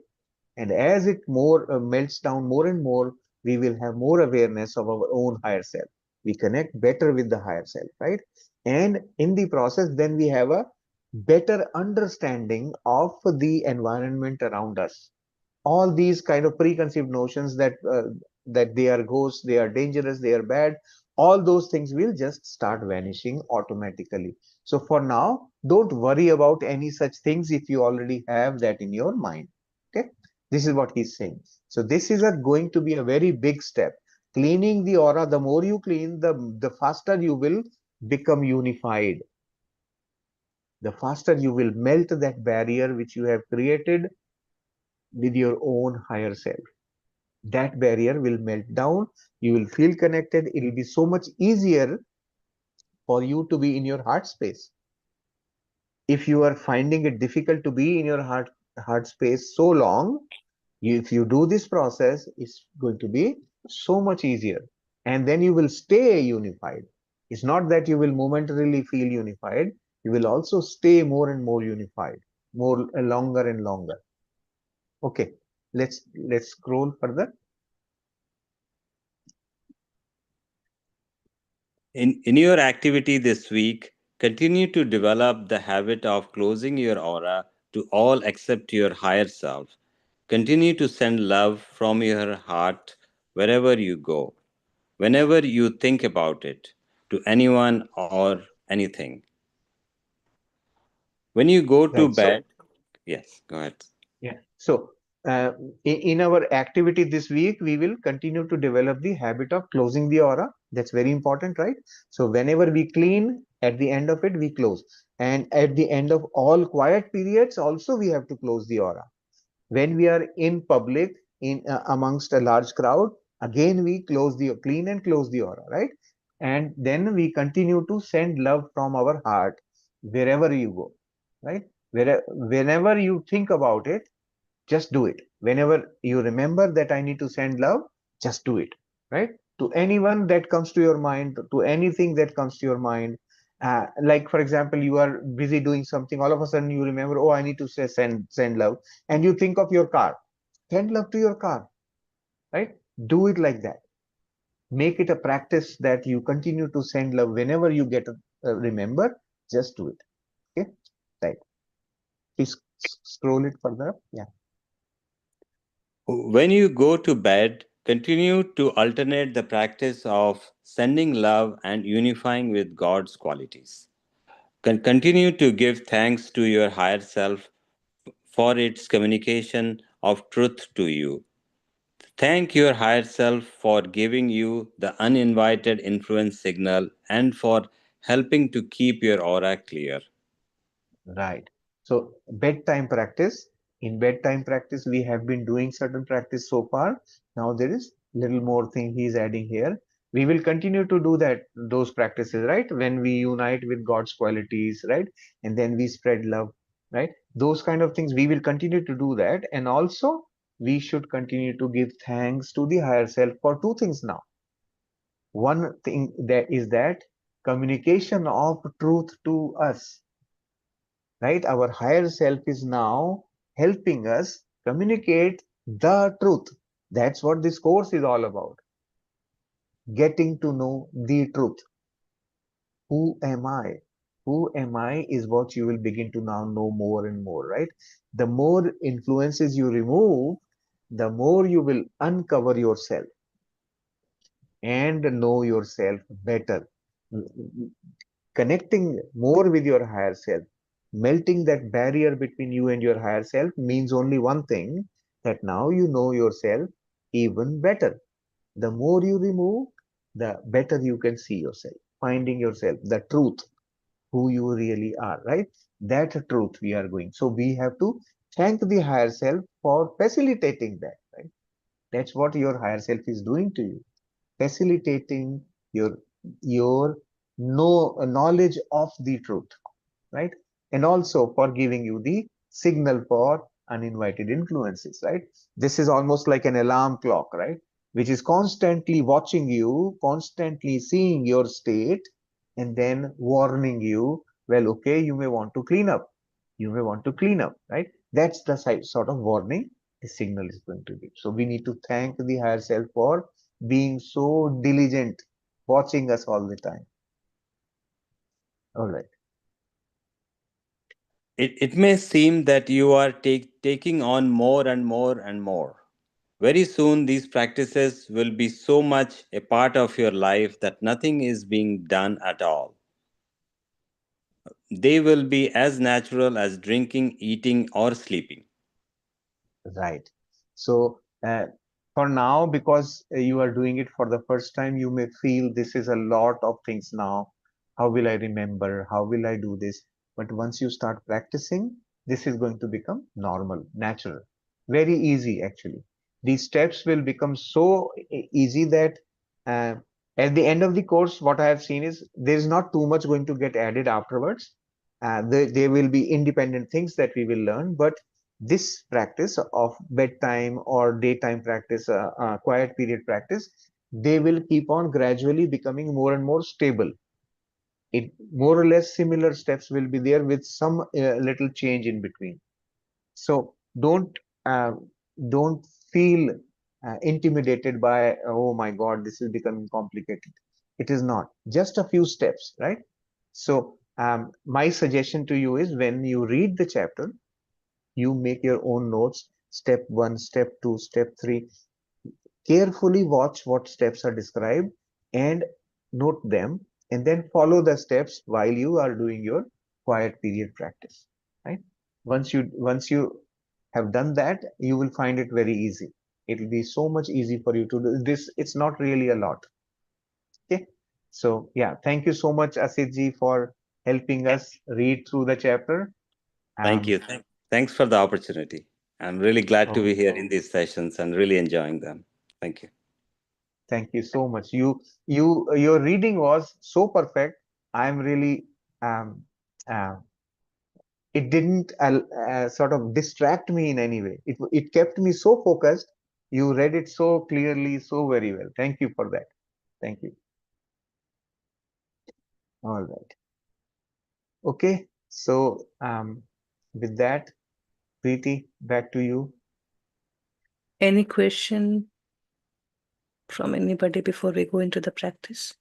and as it more melts down more and more, we will have more awareness of our own higher self. We connect better with the higher self, right? And in the process, then we have a better understanding of the environment around us. All these kind of preconceived notions that they are ghosts, they are dangerous, they are bad, all those things will just start vanishing automatically. So for now, don't worry about any such things if you already have that in your mind. Okay, this is what he's saying. So this is going to be a very big step. Cleaning the aura, the more you clean, the faster you will become unified. The faster you will melt that barrier which you have created with your own higher self. That barrier will melt down. You will feel connected. It will be so much easier for you to be in your heart space. If you are finding it difficult to be in your heart space so long, if you do this process, it's going to be so much easier. And then you will stay unified. It's not that you will momentarily feel unified. You will also stay more and more unified, more longer and longer. Okay, let's scroll further. In your activity this week, continue to develop the habit of closing your aura to all except your higher self. Continue to send love from your heart wherever you go, whenever you think about it, to anyone or anything. When you go to Right. So bed, yes, go ahead. yeah. So uh, in our activity this week, we will continue to develop the habit of closing the aura. That's very important, right? So whenever we clean, at the end of it, we close. And at the end of all quiet periods, also we have to close the aura. When we are in public, in amongst a large crowd, again we clean and close the aura, right? And then we continue to send love from our heart wherever you go, right? Whenever you think about it, just do it. Whenever you remember that I need to send love, just do it, right? To anyone that comes to your mind, to anything that comes to your mind. Like for example, you are busy doing something, all of a sudden you remember, oh, I need to say send love, and you think of your car. Send love to your car, right? Do it like that. Make it a practice that you continue to send love whenever you get remember. Just do it. Okay, right. Please scroll it further up. Yeah. When you go to bed, continue to alternate the practice of sending love and unifying with God's qualities. Continue to give thanks to your higher self for its communication of truth to you. Thank your higher self for giving you the uninvited influence signal and for helping to keep your aura clear. Right. So bedtime practice. In bedtime practice, we have been doing certain practice so far. Now there is little more thing he's adding here. We will continue to do that, those practices, right? When we unite with God's qualities, right? And then we spread love, right? Those kind of things, we will continue to do that. And also, we should continue to give thanks to the higher self for two things now. One thing that is that communication of truth to us, right? Our higher self is now helping us communicate the truth. That's what this course is all about. Getting to know the truth. Who am I? Who am I is what you will begin to now know more and more, right? The more influences you remove, the more you will uncover yourself and know yourself better. Connecting more with your higher self, melting that barrier between you and your higher self means only one thing, that now you know yourself even better. The more you remove, the better you can see yourself, finding yourself, the truth, who you really are, right? That truth we are going. So we have to thank the higher self for facilitating that, right? That's what your higher self is doing to you, facilitating your your knowledge of the truth, right? And also for giving you the signal for uninvited influences, right? This is almost like an alarm clock, right? Which is constantly watching you, constantly seeing your state, and then warning you, well, okay, you may want to clean up. You may want to clean up, right? That's the sort of warning the signal is going to be. So we need to thank the higher self for being so diligent, watching us all the time. All right. It may seem that you are taking on more and more and more. Very soon, these practices will be so much a part of your life that nothing is being done at all. They will be as natural as drinking, eating, or sleeping. Right. So, for now, because you are doing it for the first time, you may feel this is a lot of things now. How will I remember? How will I do this? But once you start practicing, this is going to become normal, natural, very easy actually. these steps will become so easy that uh, at the end of the course, what I have seen is there's not too much going to get added afterwards. There will be independent things that we will learn, but this practice of bedtime or daytime practice, quiet period practice, they will keep on gradually becoming more and more stable. It more or less similar steps will be there with some little change in between. So uh, don't feel intimidated by, oh my God, this is becoming complicated. It is not. Just a few steps, right? So my suggestion to you is when you read the chapter, you make your own notes. Step 1, step 2, step 3. Carefully watch what steps are described and note them, and then follow the steps while you are doing your quiet period practice, right? Once you have done that, you will find it very easy. It will be so much easy for you to do this. It's not really a lot. Okay. So yeah, thank you so much, Asit for helping us read through the chapter. Thank Um, you. Thanks for the opportunity. I'm really glad to oh, be here in these sessions and really enjoying them. Thank you. thank you so much. Your reading was so perfect. I'm really um, uh, it didn't sort of distract me in any way. It kept me so focused. You read it so clearly, so very well. Thank you for that. Thank you. All right. Okay. So with that, Preeti, back to you. Any question from anybody before we go into the practice?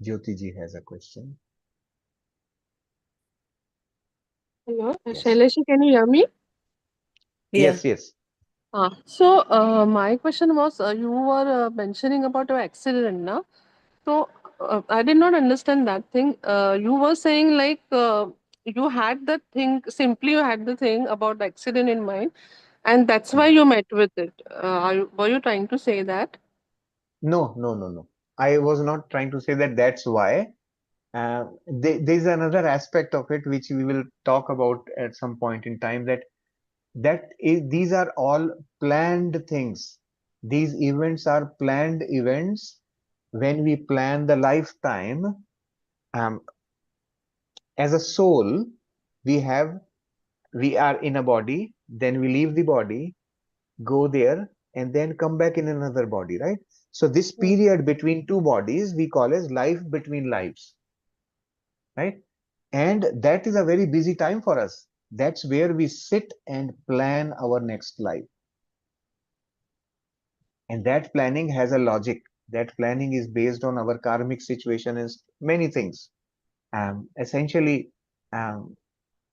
Jyoti ji has a question. Hello, Yes. Shaileshi, can you hear me? Yeah. Yes, yes. So, my question was, you were mentioning about your accident, na? So, I did not understand that thing. You were saying like you had the thing, simply you had the thing about the accident in mind, and that's why you met with it. Were you trying to say that? No, no, no, no. I was not trying to say that that's why. There's another aspect of it which we will talk about at some point in time, these are all planned things. These events are planned events. When we plan the lifetime, um, as a soul, we have we are in a body, then we leave the body, go there, and then come back in another body, right? So this Mm. period between two bodies we call as life between lives, right? And that is a very busy time for us. That's where we sit and plan our next life. And that planning has a logic. That planning is based on our karmic situation and many things. Essentially, um,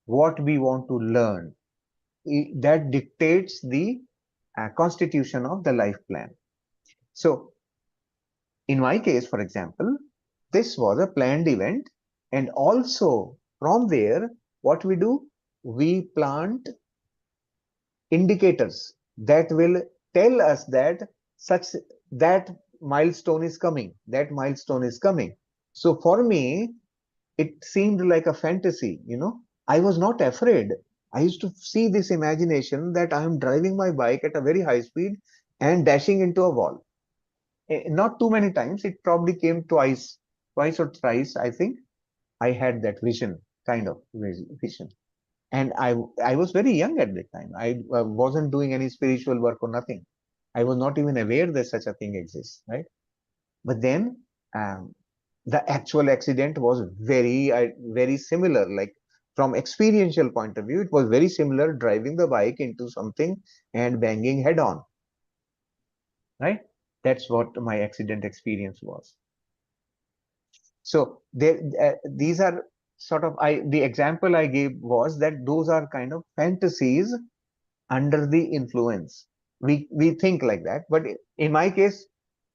what we want to learn, that dictates the constitution of the life plan. So, in my case, for example, this was a planned event. And also from there, what we do, we plant indicators that will tell us that such that milestone is coming, that milestone is coming. So for me, it seemed like a fantasy, I was not afraid. I used to see this imagination that I am driving my bike at a very high speed and dashing into a wall. Not too many times, it probably came twice or thrice. I think I had that vision, kind of vision. And I was very young at that time. I wasn't doing any spiritual work or nothing. I was not even aware that such a thing exists, right? But then um, the actual accident was very similar. Like from experiential point of view, it was very similar, driving the bike into something and banging head on, right? That's what my accident experience was. So these are sort of the example I gave was that those are kind of fantasies under the influence. We think like that, but in my case,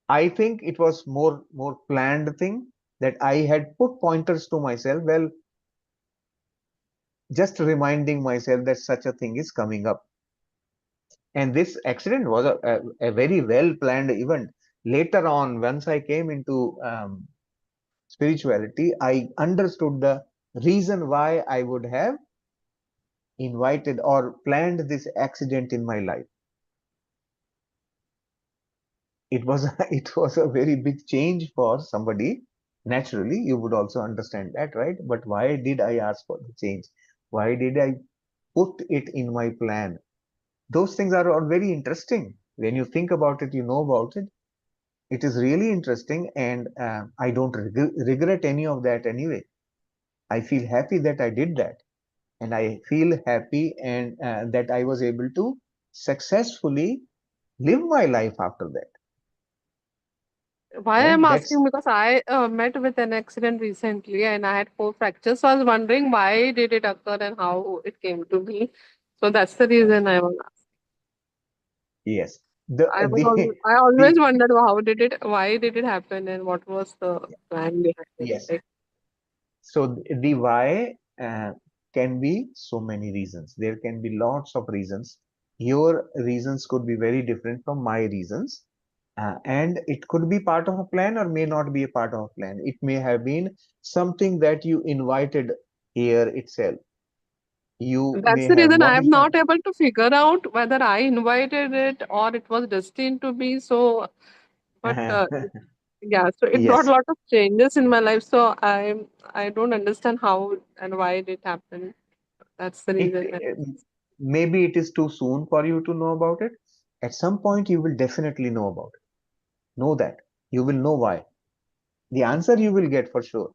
I think it was more planned thing, that I had put pointers to myself, well, just reminding myself that such a thing is coming up. And this accident was a very well planned event. Later on, once I came into spirituality, I understood the reason why I would have invited or planned this accident in my life. It was it was a very big change for somebody. Naturally, you would also understand that, right? But why did I ask for the change? Why did I put it in my plan? Those things are very interesting. When you think about it, you know about it. It is really interesting, and I don't regret any of that anyway. I feel happy that I did that, and I feel happy and that I was able to successfully live my life after that. Why Right? I'm That's asking, because I met with an accident recently and I had 4 fractures. So I was wondering why did it occur and how it came to be. So that's the reason I was asking. yes. The I always the wondered why did it happen and what was the plan behind it. yes. Like, So the why can be so many reasons. There can be lots of reasons. Your reasons could be very different from my reasons. And it could be part of a plan or may not be a part of a plan. It may have been something that you invited here itself. You that's may the have reason I am modified. not able to figure out whether I invited it or it was destined to be. So, but yeah, so it brought a Yes, lot of changes in my life. So I don't understand how and why it happened. That's the it reason. maybe it is too soon for you to know about it. At some point, you will definitely know about it. Know that. You will know why. The answer you will get for sure.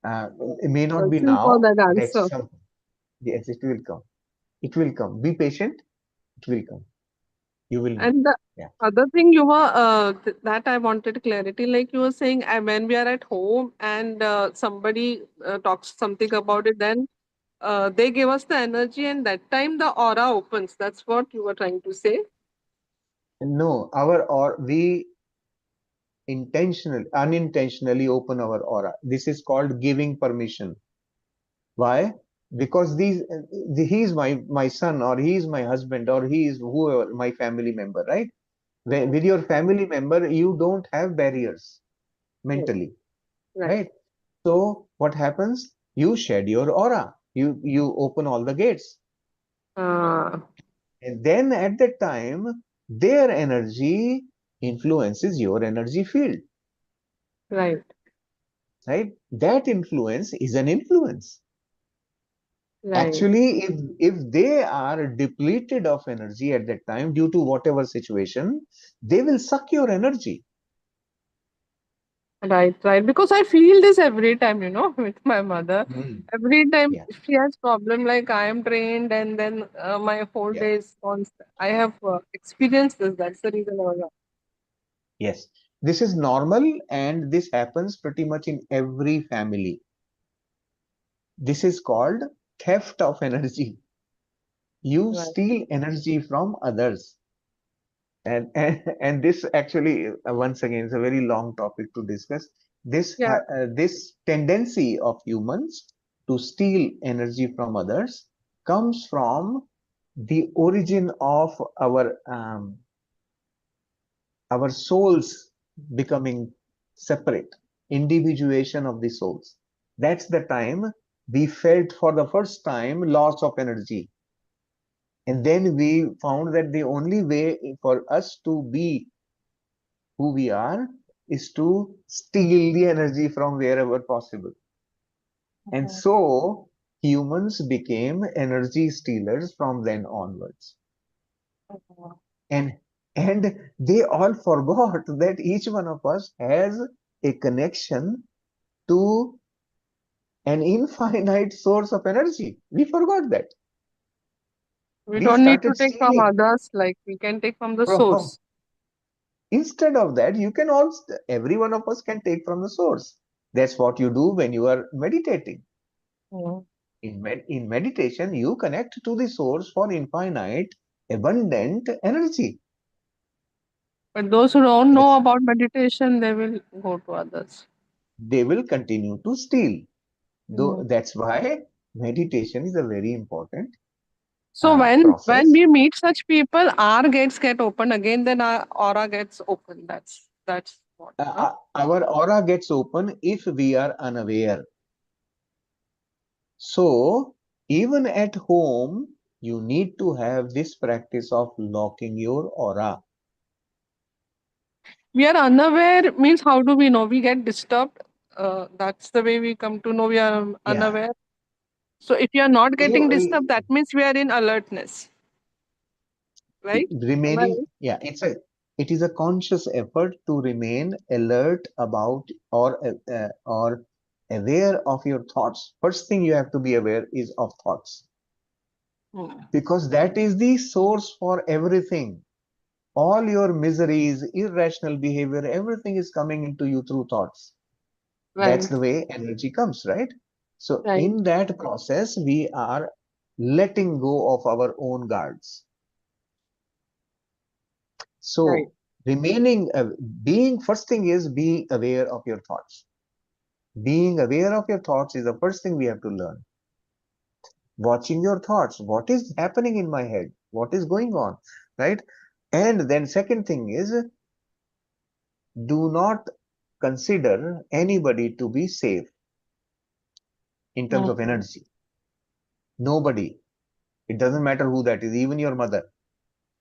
It may not be Searching for now, that but at answer. some point. Yes, it will come. It will come. Be patient. It will come. You will know. And the Yeah. other thing that I wanted clarity, like you were saying, when we are at home and somebody talks something about it, then they give us the energy, and that time the aura opens. That's what you were trying to say. No, or we unintentionally open our aura. This is called giving permission. Why? Because he is my son, or he is my husband, or he is whoever, my family member, right? With your family member, you don't have barriers Right. mentally, Right. right? So what happens? You shed your aura. You open all the gates, Uh, and then at that time, their energy influences your energy field, right. right? That influence is an influence. Right. Actually, if they are depleted of energy at that time due to whatever situation, they will suck your energy. Right, right. Because I feel this every time, with my mother. Hmm. Every time Yeah, she has problem, like I am trained, and then my whole yeah, day is constant. I have experienced this. That's the reason I was yes. This is normal, and this happens pretty much in every family. This is called theft of energy. You right. steal energy from others. And this actually, once again, is a very long topic to discuss. Yeah, This tendency of humans to steal energy from others comes from the origin of our souls becoming separate, individuation of the souls. That's the time we felt for the first time loss of energy. And then we found that the only way for us to be who we are is to steal the energy from wherever possible. And so humans became energy stealers from then onwards. And and they all forgot that each one of us has a connection to an infinite source of energy. We forgot that. we We don't need to started take from stealing others. Like we can take from the from. source. Instead of that, you can also, every one of us can take from the source. That's what you do when you are meditating. Mm. In meditation, you connect to the source for infinite, abundant energy. But those who don't know That's, about meditation, they will go to others. they will continue to steal. Though Mm. that's why meditation is a very important So when process. we meet such people, our gates get open again. Then our aura gets open. That's what? Our aura gets open if we are unaware. So even at home, you need to have this practice of locking your aura. We are unaware means how do we know? We get disturbed. That's the way we come to know we are Yeah. unaware. So if you are not getting You, disturbed, that means we are in alertness, right? Am I remaining, right? yeah, it is a conscious effort to remain alert about or aware of your thoughts. First thing you have to be aware is of thoughts, Hmm. because that is the source for everything. All your miseries, irrational behavior, everything is coming into you through thoughts. That's Right, the way energy comes, right? So right, in that process, we are letting go of our own guards. right. So remaining, being, first thing is be aware of your thoughts. Being aware of your thoughts is the first thing we have to learn. Watching your thoughts. What is happening in my head? What is going on? Right? And then second thing is, do not consider anybody to be safe in terms of Hmm. energy. Nobody. It doesn't matter who that is, even your mother.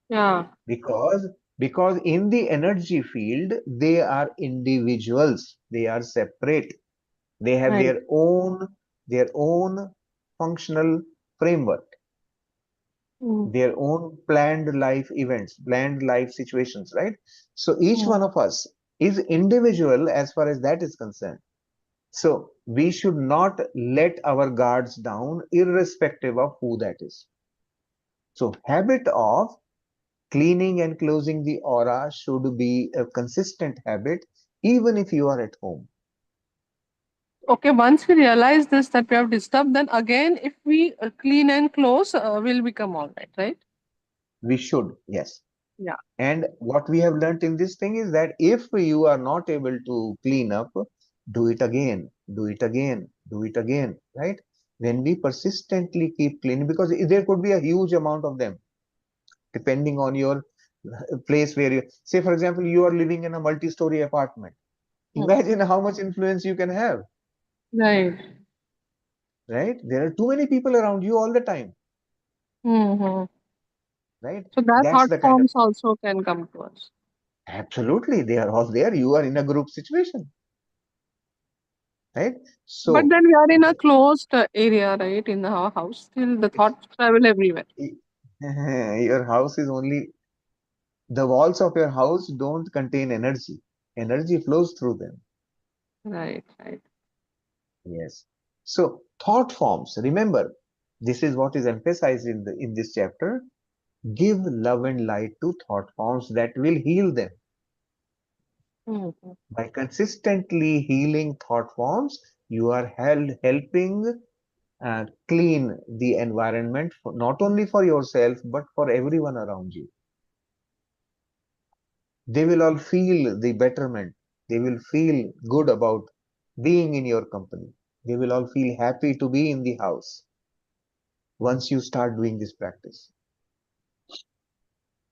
Yeah, Because in the energy field, they are individuals. They are separate. They have right. their own functional framework, Hmm. their own planned life events, planned life situations, right? So each Hmm. one of us is individual as far as that is concerned. So we should not let our guards down irrespective of who that is. So habit of cleaning and closing the aura should be a consistent habit even if you are at home. Okay, once we realize this that we have disturbed, then again, if we clean and close, we'll become all right, right? We should, yes. Yeah, And what we have learnt in this thing is that if you are not able to clean up, do it again, do it again, do it again, right? When we persistently keep cleaning, because there could be a huge amount of them, depending on your place where you, say, for example, you are living in a multi-story apartment. hmm. Imagine how much influence you can have, Right. right? There are too many people around you all the time, Hmm. right? So that That's thought the kind of, forms also can come to us. absolutely, they are all there. You are in a group situation, right? But So, then we are in a closed area, right? In our house, still the thoughts travel everywhere. your house is only, the walls of your house don't contain energy. Energy flows through them. Right, right. Yes. So thought forms, remember, this is what is emphasized in this chapter. Give love and light to thought forms that will heal them. Hmm. By consistently healing thought forms, you are helping clean the environment for, not only for yourself but for everyone around you. They will all feel the betterment. They will feel good about being in your company. They will all feel happy to be in the house once you start doing this practice.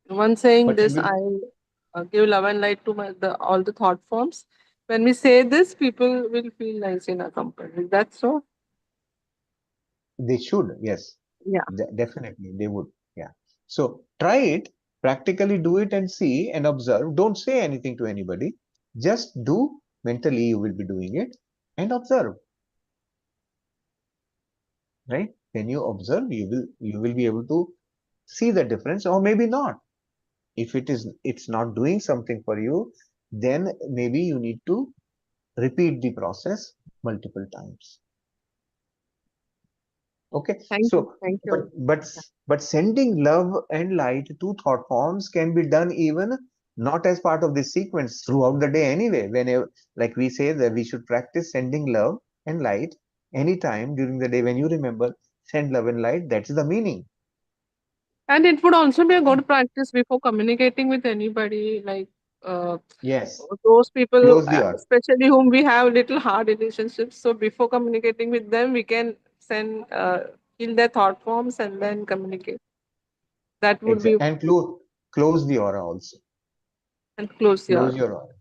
One saying But you this, will, I give love and light to all the thought forms. When we say this, people will feel nice in our company. That's so. they should, yes, Yeah. definitely they would. Yeah. So try it, practically do it and see and observe. Don't say anything to anybody. Just do mentally, you will be doing it and observe, right? When you observe, you will be able to see the difference, or maybe not. If it's not doing something for you, then maybe you need to repeat the process multiple times. Okay, Thank you. so Thank but you. but but sending love and light to thought forms can be done even not as part of this sequence, throughout the day anyway. Whenever, like we say that we should practice sending love and light anytime during the day. When you remember, send love and light, that's the meaning. And it would also be a good practice before communicating with anybody, like uh, Yes, those people, close the aura. especially whom we have little hard relationships. So before communicating with them, we can send, heal their thought forms and then communicate. That would be Exactly. And close the aura also. and close the Close aura. your aura.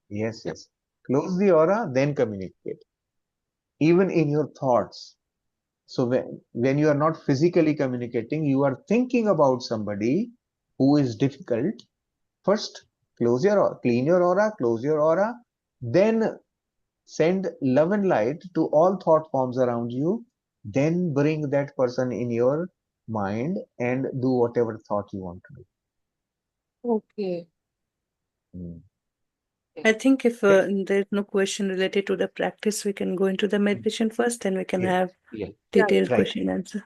Yes, yes. Close the aura, then communicate. Even in your thoughts. So when you are not physically communicating, you are thinking about somebody who is difficult. First, clean your aura, close your aura, then send love and light to all thought forms around you. Then bring that person in your mind and do whatever thought you want to do. Okay. Mm. I think if Okay? there's no question related to the practice, we can go into the meditation first, then we can Yeah, have yeah, Yeah. detailed right. question answer.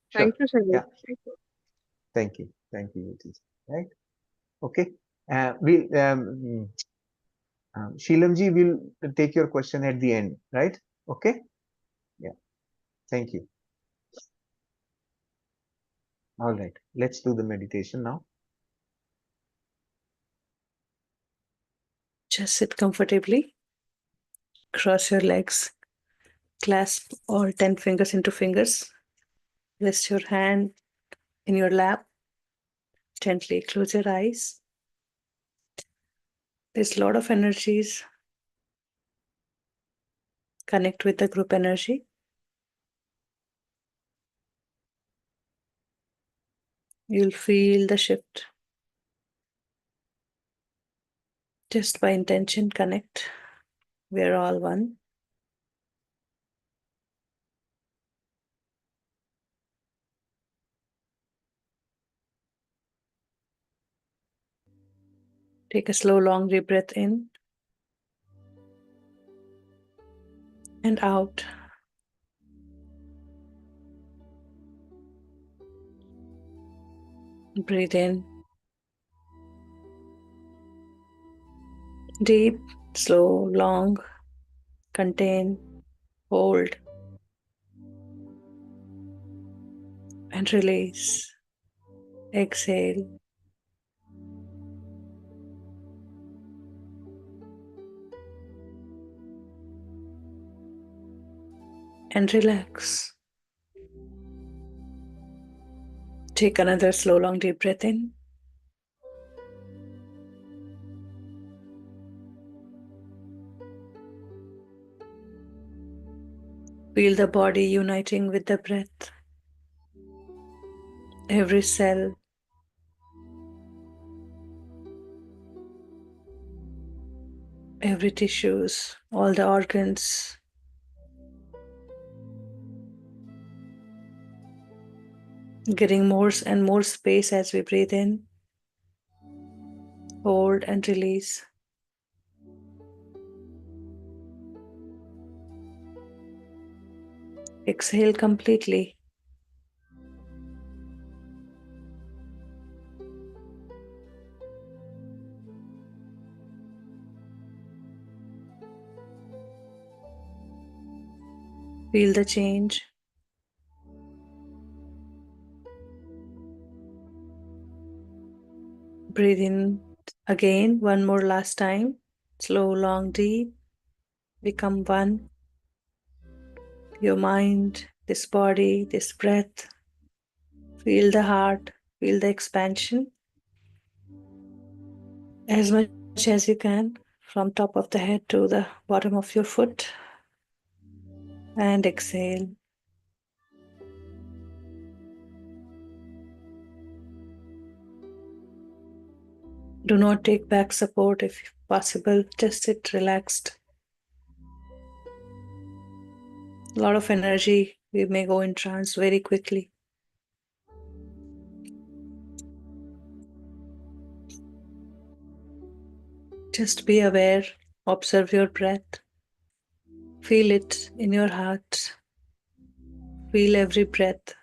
Sure. Thank you, Shailesh. Yeah, thank you. Thank you, Yati. Right? Okay. Sheelamji will take your question at the end, right? Okay. Yeah. Thank you. All right. Let's do the meditation now. Just sit comfortably, cross your legs, clasp all 10 fingers into fingers, rest your hand in your lap, gently close your eyes. There's a lot of energies. Connect with the group energy. You'll feel the shift. Just by intention, connect. We're all one. Take a slow, long deep breath in and out. Breathe in. Deep, slow, long. Contain, hold, and release. Exhale. And relax. Take another slow, long deep breath in. Feel the body uniting with the breath. Every cell, every tissues, all the organs getting more and more space as we breathe in, hold and release. Exhale completely. Feel the change. Breathe in again, one more last time. Slow, long, deep. Become one. Your mind, this body, this breath. Feel the heart, feel the expansion. As much as you can, from top of the head to the bottom of your foot. And exhale. Do not take back support if possible. Just sit relaxed. A lot of energy. We may go in trance very quickly. Just be aware. Observe your breath. Feel it in your heart. Feel every breath.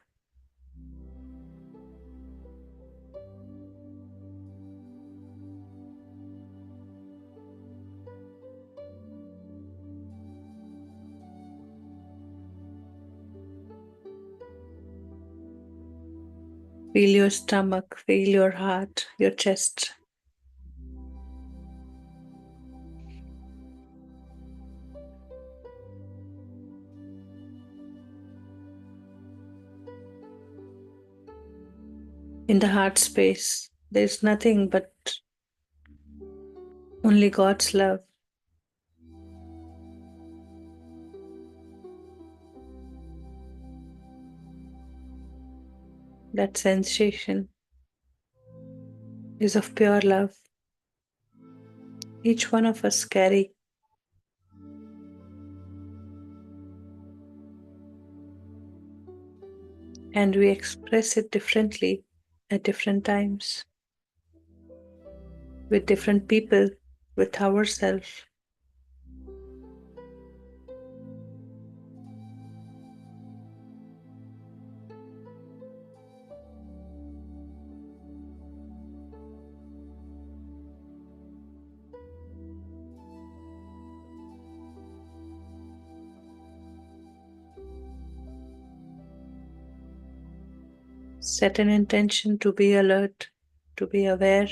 Feel your stomach, feel your heart, your chest. In the heart space, there's nothing but only God's love. That sensation is of pure love. Each one of us carry. And we express it differently at different times, with different people, with ourselves. Set an intention to be alert, to be aware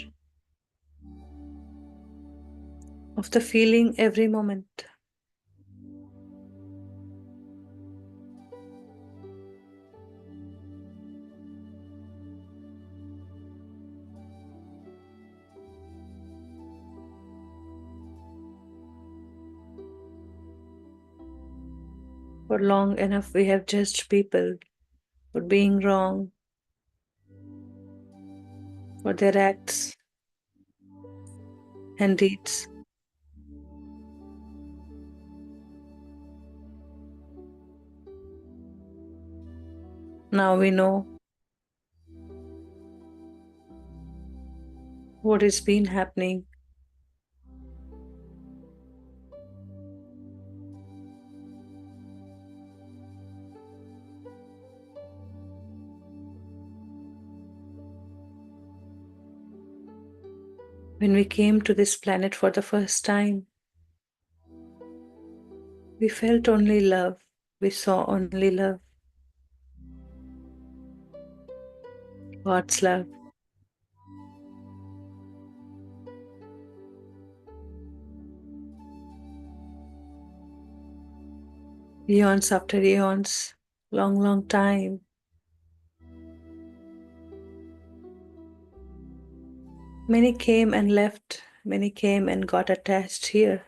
of the feeling every moment. For long enough, we have judged people for being wrong, for their acts and deeds. Now we know what has been happening. When we came to this planet for the first time, we felt only love. We saw only love. God's love. Eons after eons, long, long time. Many came and left. Many came and got attached here.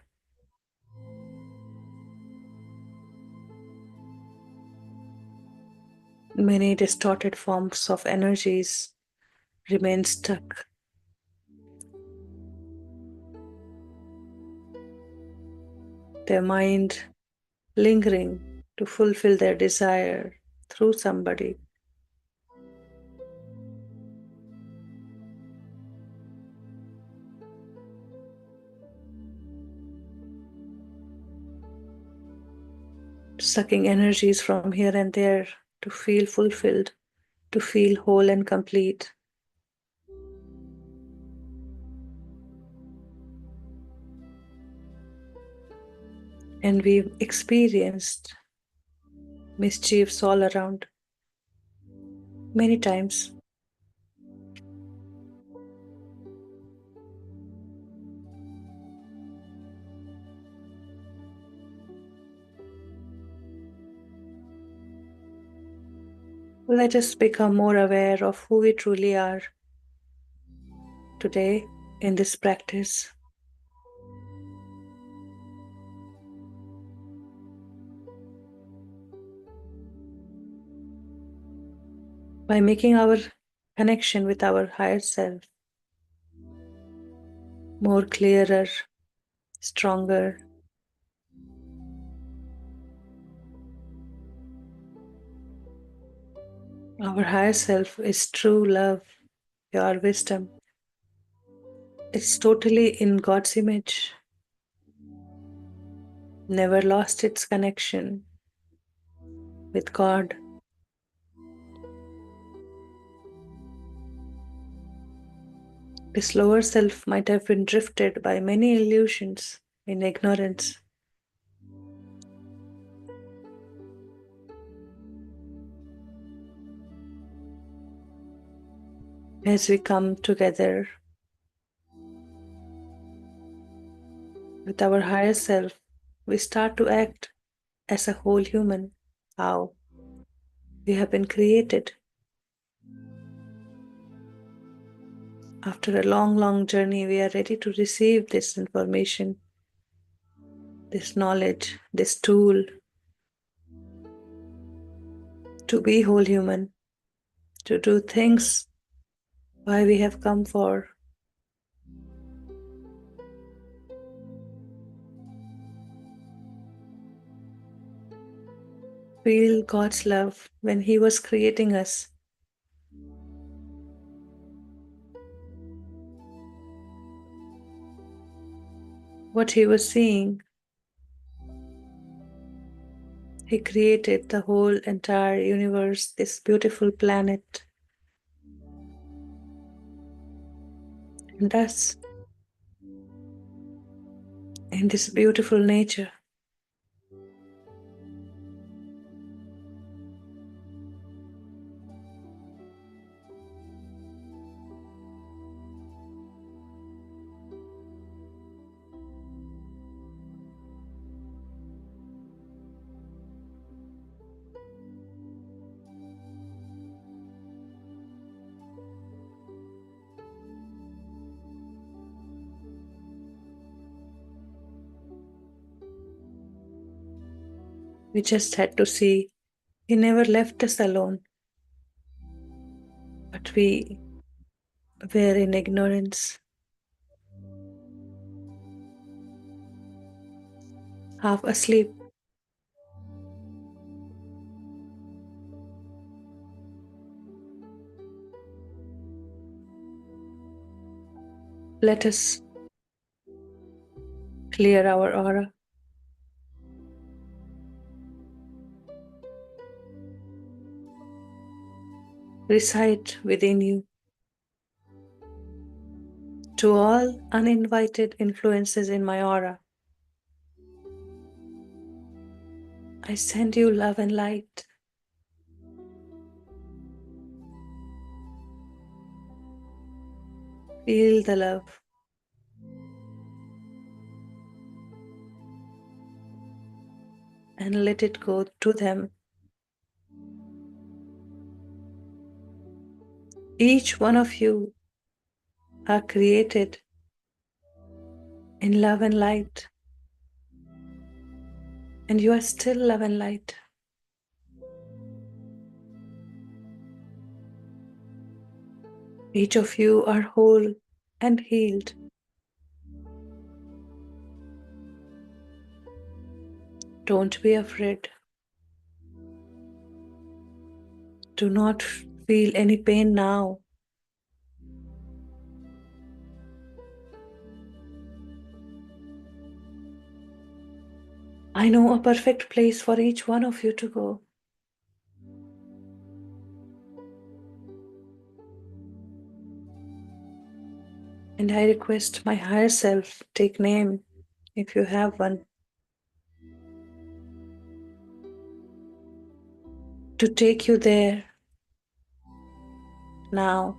Many distorted forms of energies remain stuck. Their mind lingering to fulfill their desire through somebody. Sucking energies from here and there to feel fulfilled, to feel whole and complete. And we've experienced mischiefs all around many times. Let us become more aware of who we truly are today in this practice. By making our connection with our higher self more clearer, stronger. Our higher self is true love, pure wisdom. It's totally in God's image, never lost its connection with God. This lower self might have been drifted by many illusions in ignorance. As we come together with our higher self, we start to act as a whole human, how we have been created. After a long, long journey, we are ready to receive this information, this knowledge, this tool to be whole human, to do things why we have come for. Feel God's love when He was creating us. What He was seeing, He created the whole entire universe, this beautiful planet, and us in this beautiful nature. We just had to see He never left us alone, but we were in ignorance, half asleep. Let us clear our aura. Recite within you, to all uninvited influences in my aura, I send you love and light. Feel the love. And let it go to them. Each one of you are created in love and light, and you are still love and light. Each of you are whole and healed. Don't be afraid. Do not feel any pain now. I know a perfect place for each one of you to go. And I request my higher self, take name if you have one, to take you there now.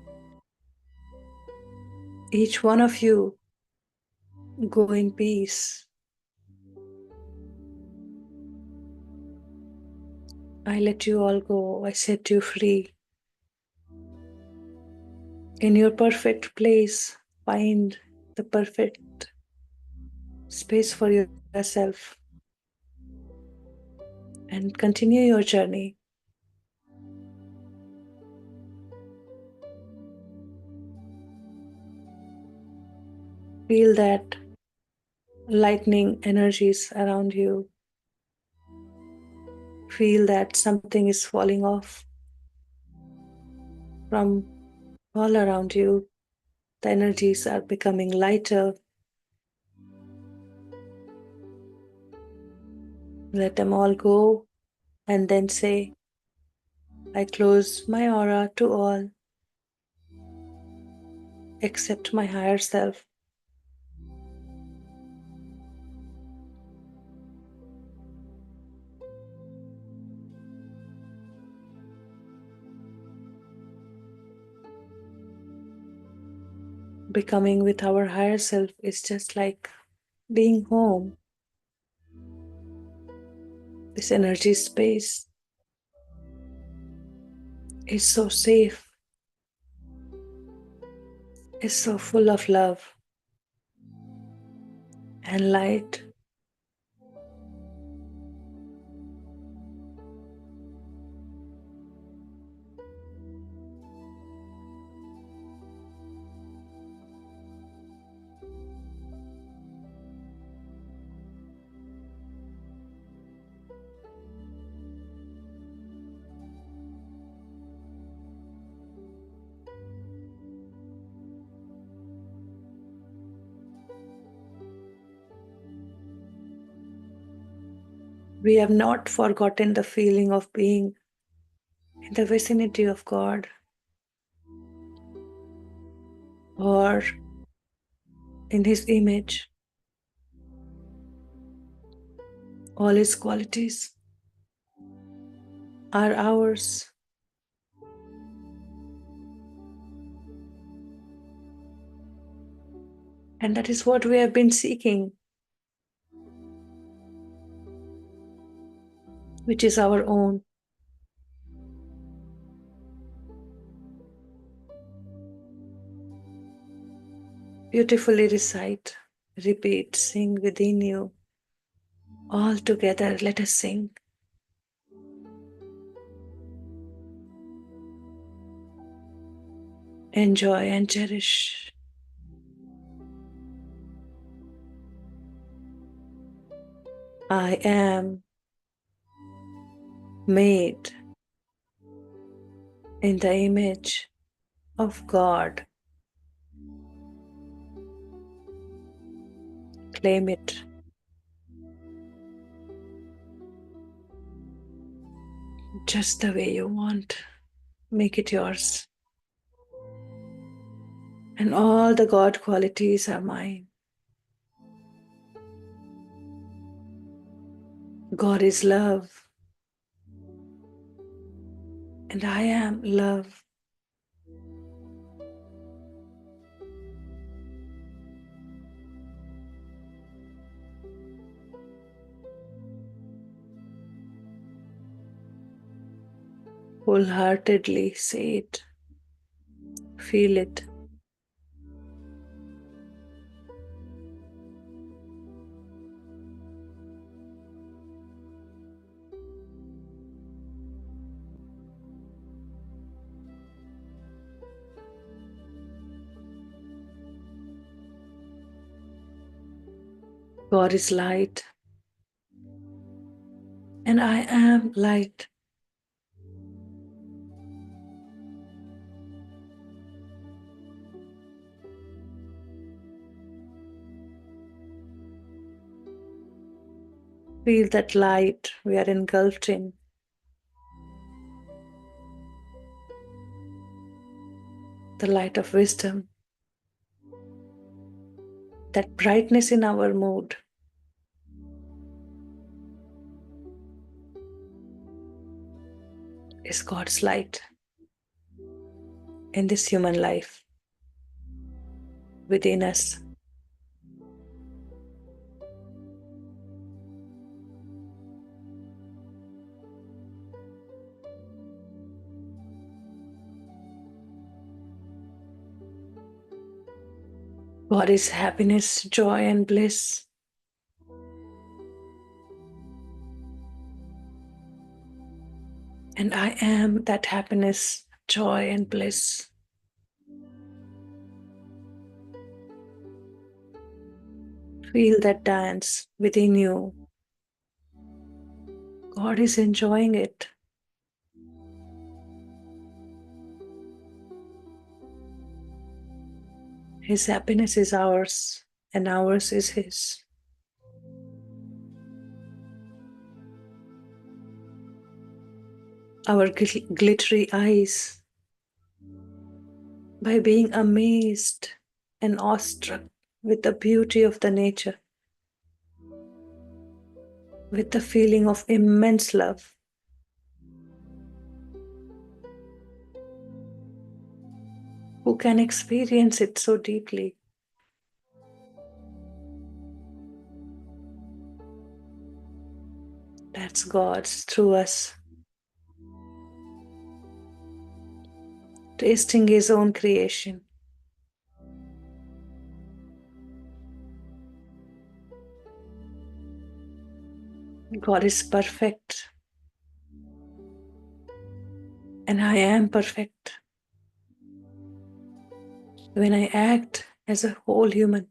Each one of you go in peace. I let you all go. I set you free. In your perfect place, find the perfect space for yourself and continue your journey. Feel that lightning energies around you. Feel that something is falling off from all around you. The energies are becoming lighter. Let them all go and then say, I close my aura to all except my higher self. Becoming with our higher self is just like being home. This energy space is so safe, is so full of love and light. We have not forgotten the feeling of being in the vicinity of God or in His image. All His qualities are ours. And that is what we have been seeking, which is our own. Beautifully recite, repeat, sing within you. All together, let us sing. Enjoy and cherish. I am made in the image of God. Claim it. Just the way you want. Make it yours. And all the God qualities are mine. God is love. And I am love. Wholeheartedly say it. Feel it. God is light. And I am light. Feel that light we are engulfed in. The light of wisdom. That brightness in our mood. Is God's light in this human life within us. God is happiness, joy, and bliss. And I am that happiness, joy, and bliss. Feel that dance within you. God is enjoying it. His happiness is ours, and ours is His. Our glittery eyes, by being amazed and awestruck with the beauty of the nature, with the feeling of immense love. Who can experience it so deeply? That's God's through us, tasting His own creation. God is perfect, and I am perfect. When I act as a whole human,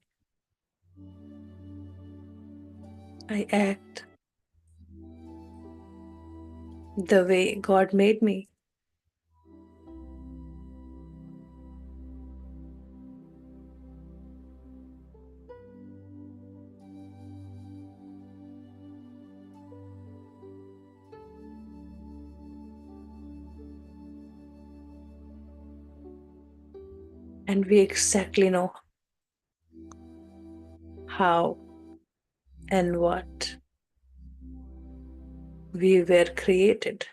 I act the way God made me. And we exactly know how and what we were created.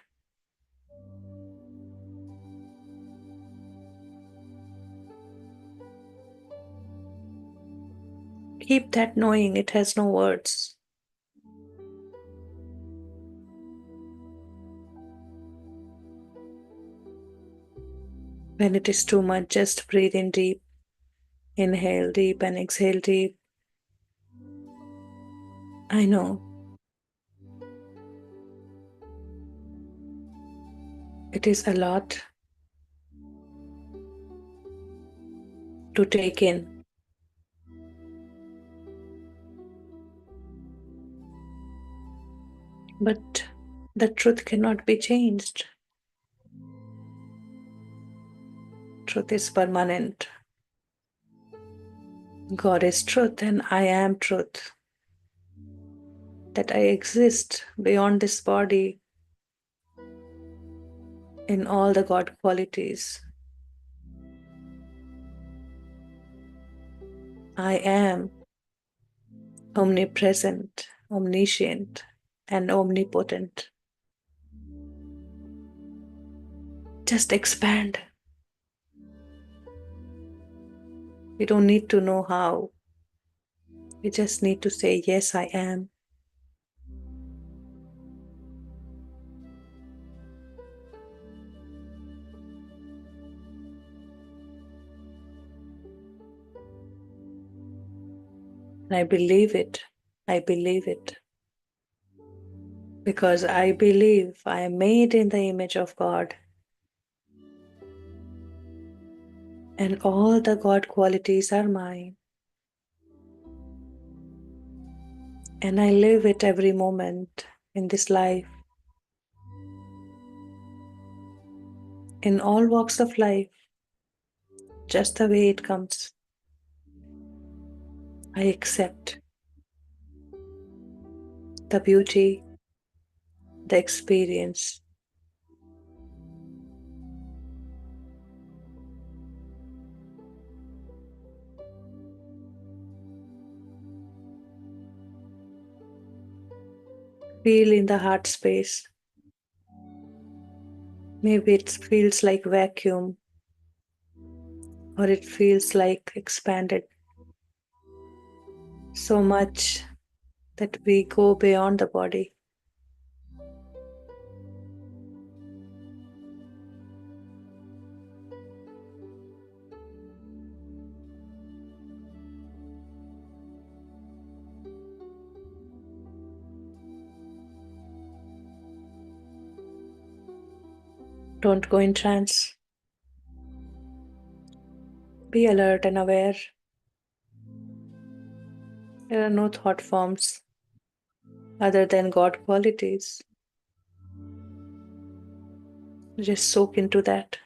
Keep that knowing, it has no words. When it is too much, just breathe in deep. Inhale deep and exhale deep. I know it is a lot to take in. But the truth cannot be changed. Truth is permanent. God is truth and I am truth. That I exist beyond this body in all the God qualities. I am omnipresent, omniscient, and omnipotent. Just expand. We don't need to know how. We just need to say, yes, I am. And I believe it. I believe it. Because I believe I am made in the image of God. And all the God qualities are mine. And I live it every moment in this life. In all walks of life, just the way it comes. I accept the beauty, the experience. Feel in the heart space. Maybe it feels like vacuum, or it feels like expanded so much that we go beyond the body. Don't go in trance. Be alert and aware. There are no thought forms other than God qualities. Just soak into that.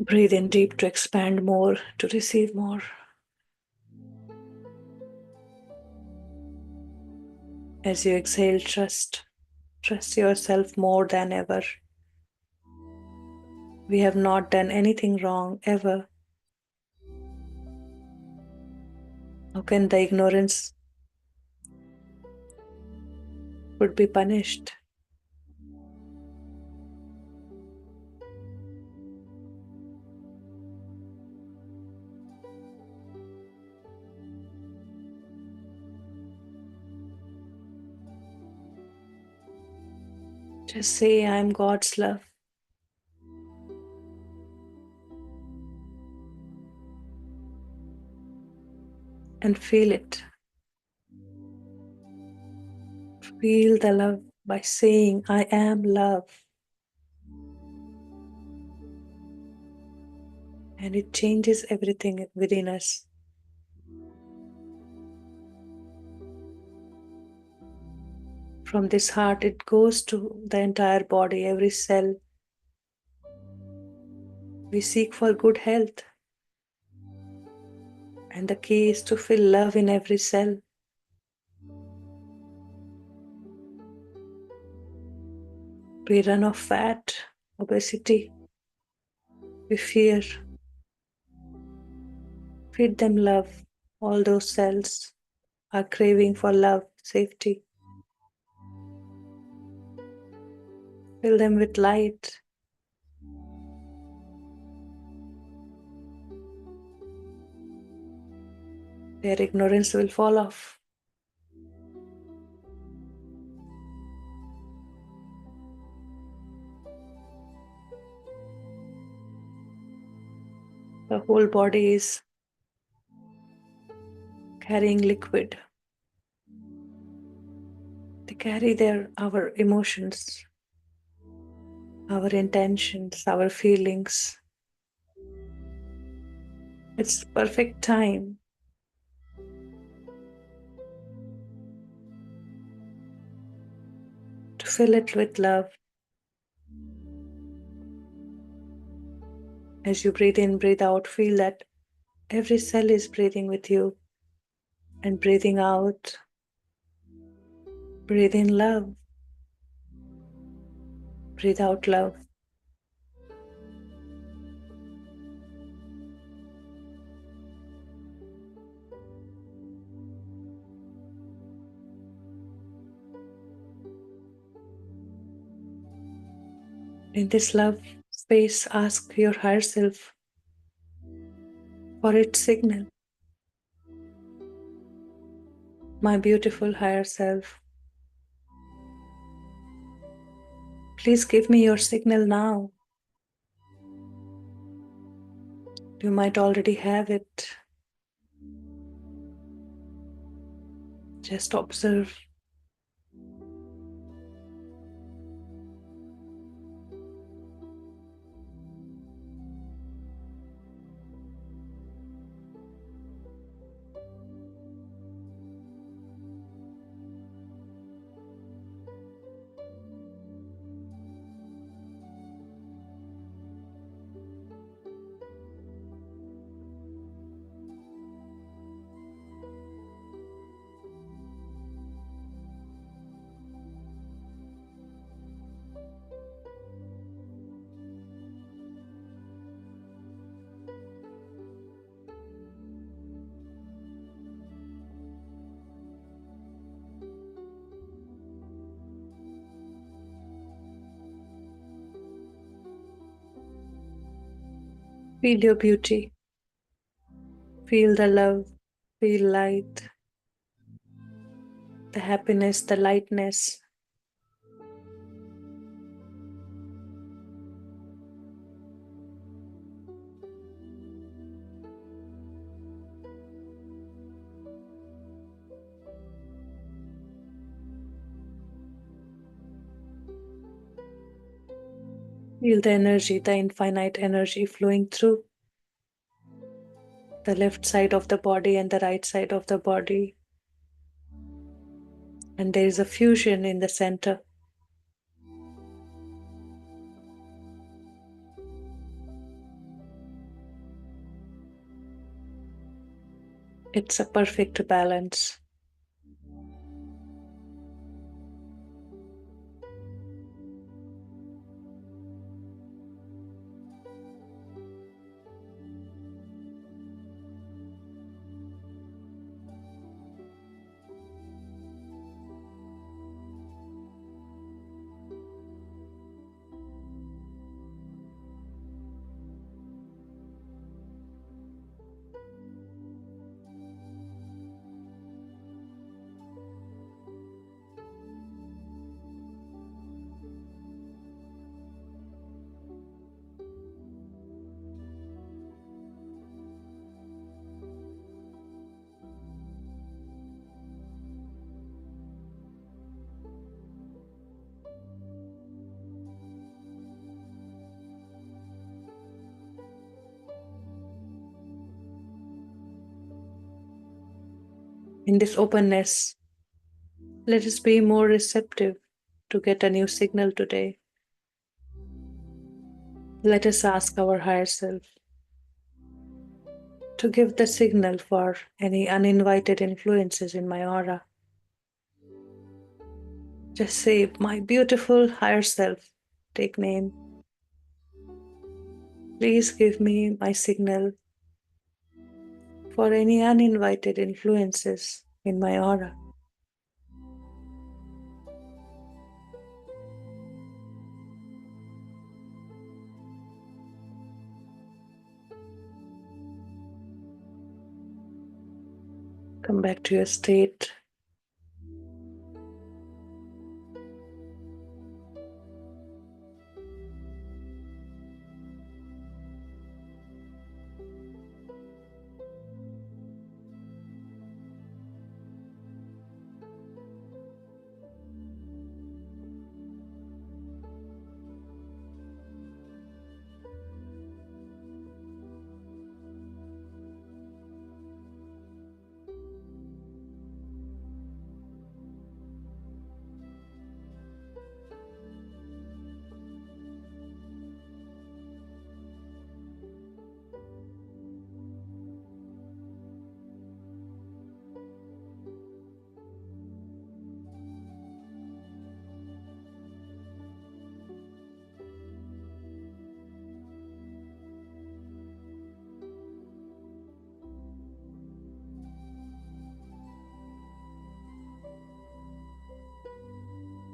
Breathe in deep to expand more, to receive more. As you exhale, trust. Trust yourself more than ever. We have not done anything wrong ever. How can the ignorance would be punished? Just say, I am God's love. And feel it. Feel the love by saying, I am love. And it changes everything within us. From this heart, it goes to the entire body, every cell. We seek for good health. And the key is to feel love in every cell. We run off fat, obesity. We fear. Feed them love. All those cells are craving for love, safety. Fill them with light. Their ignorance will fall off. The whole body is carrying liquid. They carry our emotions, our intentions, our feelings. It's the perfect time to fill it with love. As you breathe in, breathe out, feel that every cell is breathing with you. And breathing out, breathe in love. Breathe out love. In this love space, ask your higher self for its signal. My beautiful higher self, please give me your signal now. You might already have it. Just observe. Feel your beauty. Feel the love. Feel light. The happiness, the lightness. Feel the energy, the infinite energy flowing through the left side of the body and the right side of the body. And there is a fusion in the center. It's a perfect balance. In this openness, let us be more receptive to get a new signal today. Let us ask our higher self to give the signal for any uninvited influences in my aura. Just say, my beautiful higher self, take name. Please give me my signal for any uninvited influences in my aura. Come back to your state.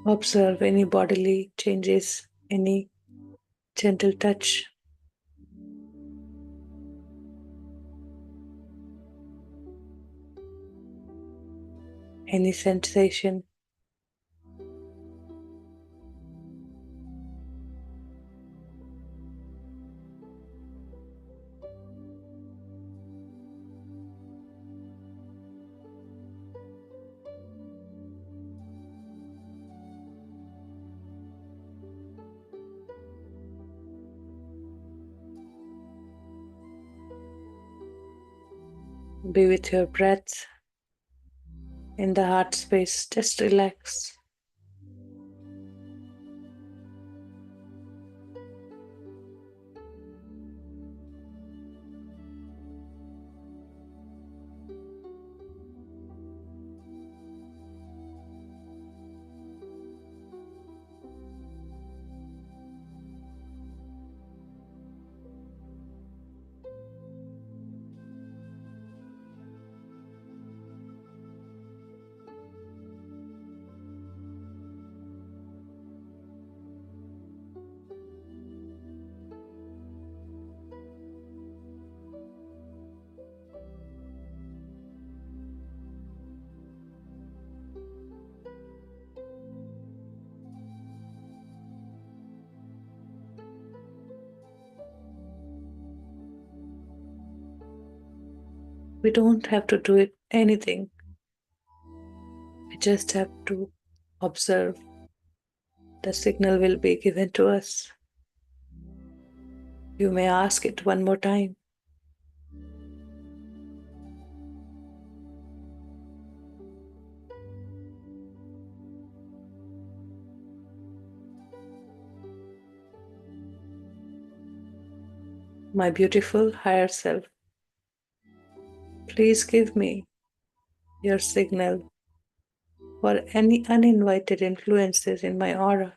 Observe any bodily changes, any gentle touch. Any sensation. Be with your breath in the heart space. Just relax. We don't have to do anything. We just have to observe. The signal will be given to us. You may ask it one more time. My beautiful higher self, please give me your signal for any uninvited influences in my aura.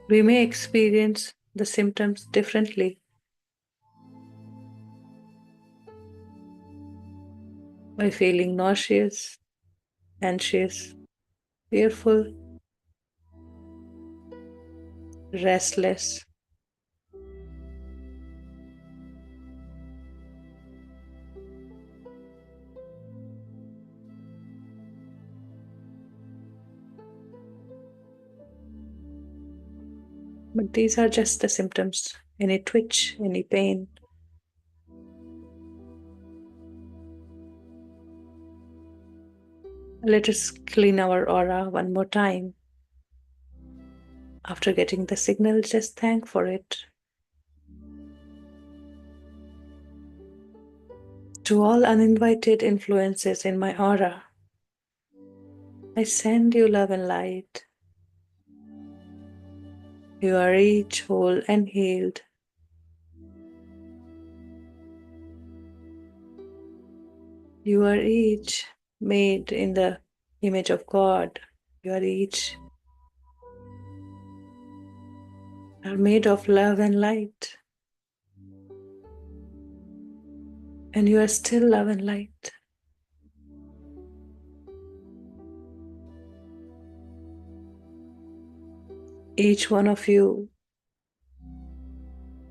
We may experience the symptoms differently. by feeling nauseous, anxious, fearful, restless. But these are just the symptoms. Any twitch, any pain. Let us clean our aura one more time. After getting the signal, just thank for it. To all uninvited influences in my aura, I send you love and light. You are each whole and healed. You are each made in the image of God. You are each made of love and light. And you are still love and light. Each one of you,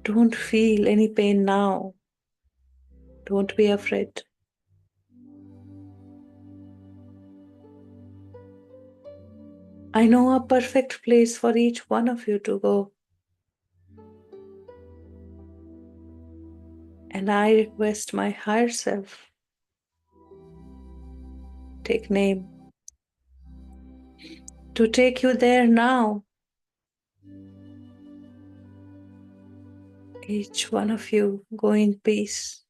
don't feel any pain now. Don't be afraid. I know a perfect place for each one of you to go. And I request my higher self, take name, to take you there now. Each one of you go in peace.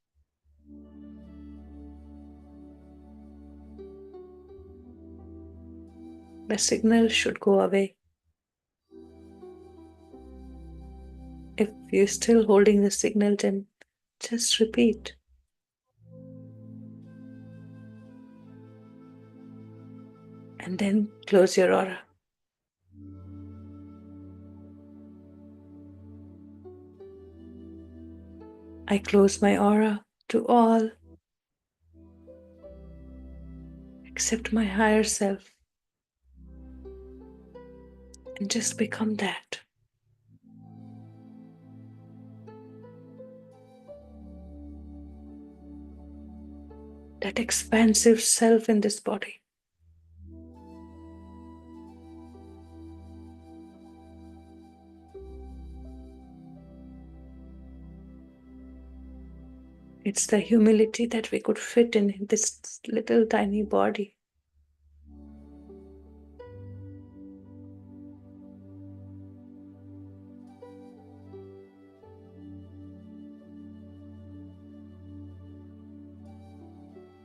The signal should go away. If you're still holding the signal, then just repeat. And then close your aura. I close my aura to all except my higher self. And just become that. That expansive self in this body. It's the humility that we could fit in this little tiny body.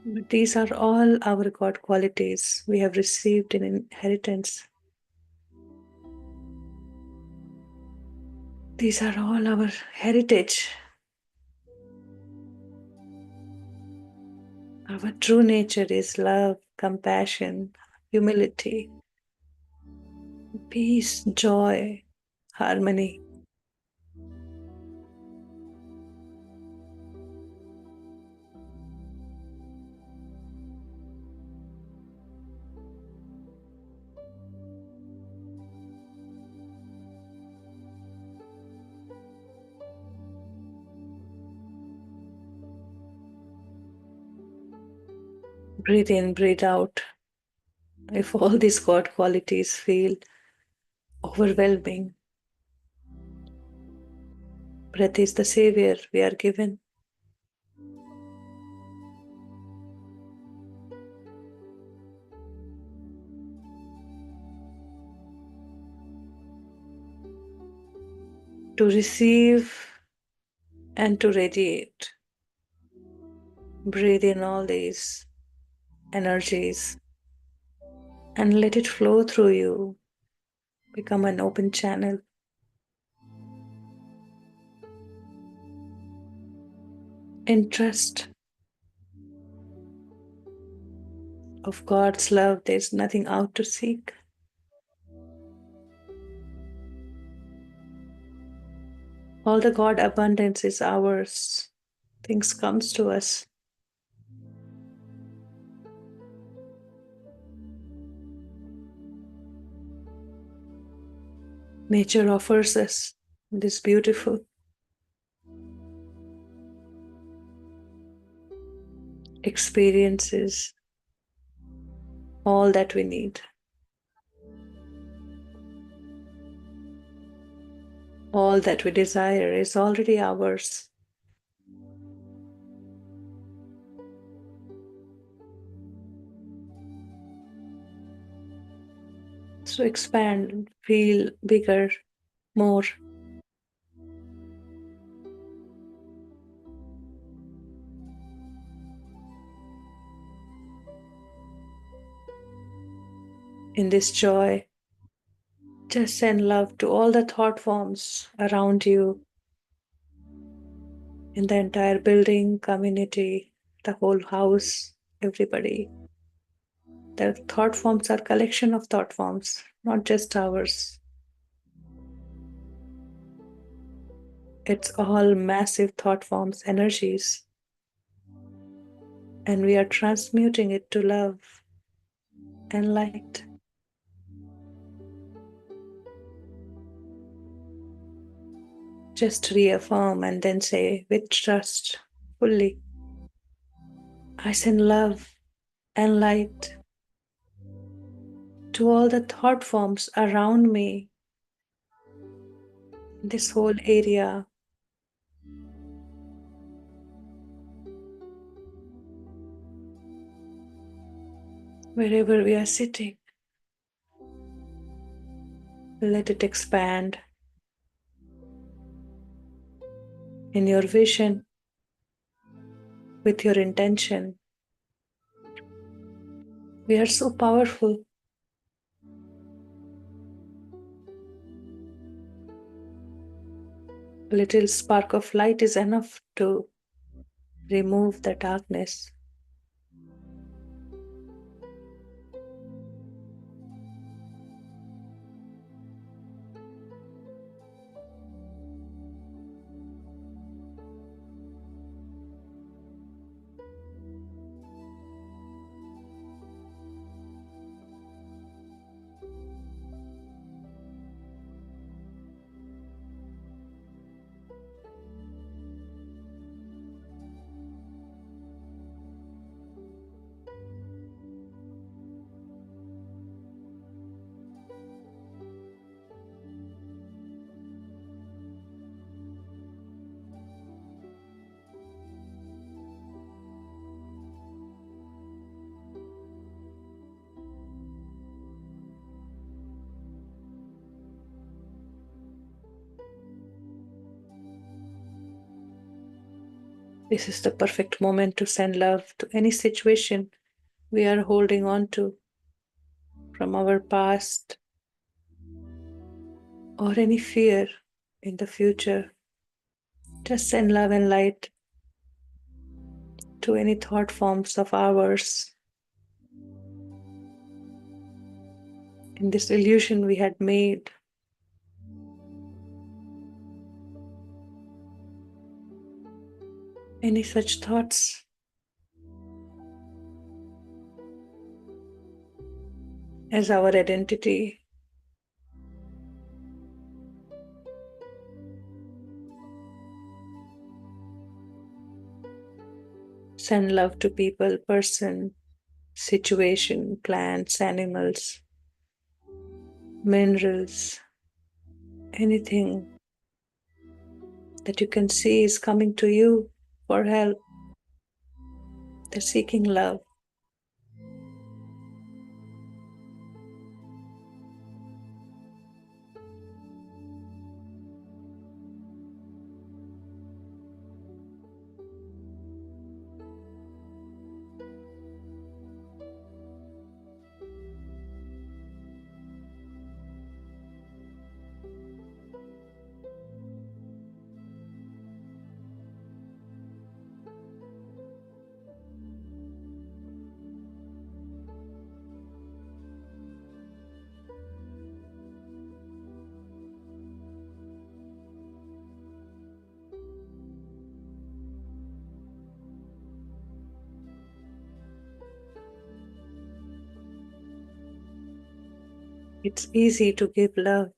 But these are all our God qualities we have received in inheritance. These are all our heritage. Our true nature is love, compassion, humility, peace, joy, harmony. Breathe in, breathe out. If all these God qualities feel overwhelming, breath is the savior we are given. To receive and to radiate. Breathe in all these energies and let it flow through you. Become an open channel. In trust of God's love, there's nothing out to seek. All the God abundance is ours. Things comes to us. Nature offers us this beautiful experiences, all that we need. All that we desire is already ours. So expand, feel bigger, more. In this joy, just send love to all the thought forms around you, in the entire building, community, the whole house, everybody. The thought forms are collection of thought forms, not just ours. It's all massive thought forms, energies. And we are transmuting it to love and light. Just reaffirm and then say with trust, fully, I send love and light to all the thought forms around me, this whole area. Wherever we are sitting, let it expand in your vision, with your intention. We are so powerful. A little spark of light is enough to remove the darkness. This is the perfect moment to send love to any situation we are holding on to from our past or any fear in the future. Just send love and light to any thought forms of ours in this illusion we had made. Any such thoughts, as our identity. Send love to people, person, situation, plants, animals, minerals, anything that you can see is coming to you for help. They're seeking love. It's easy to give love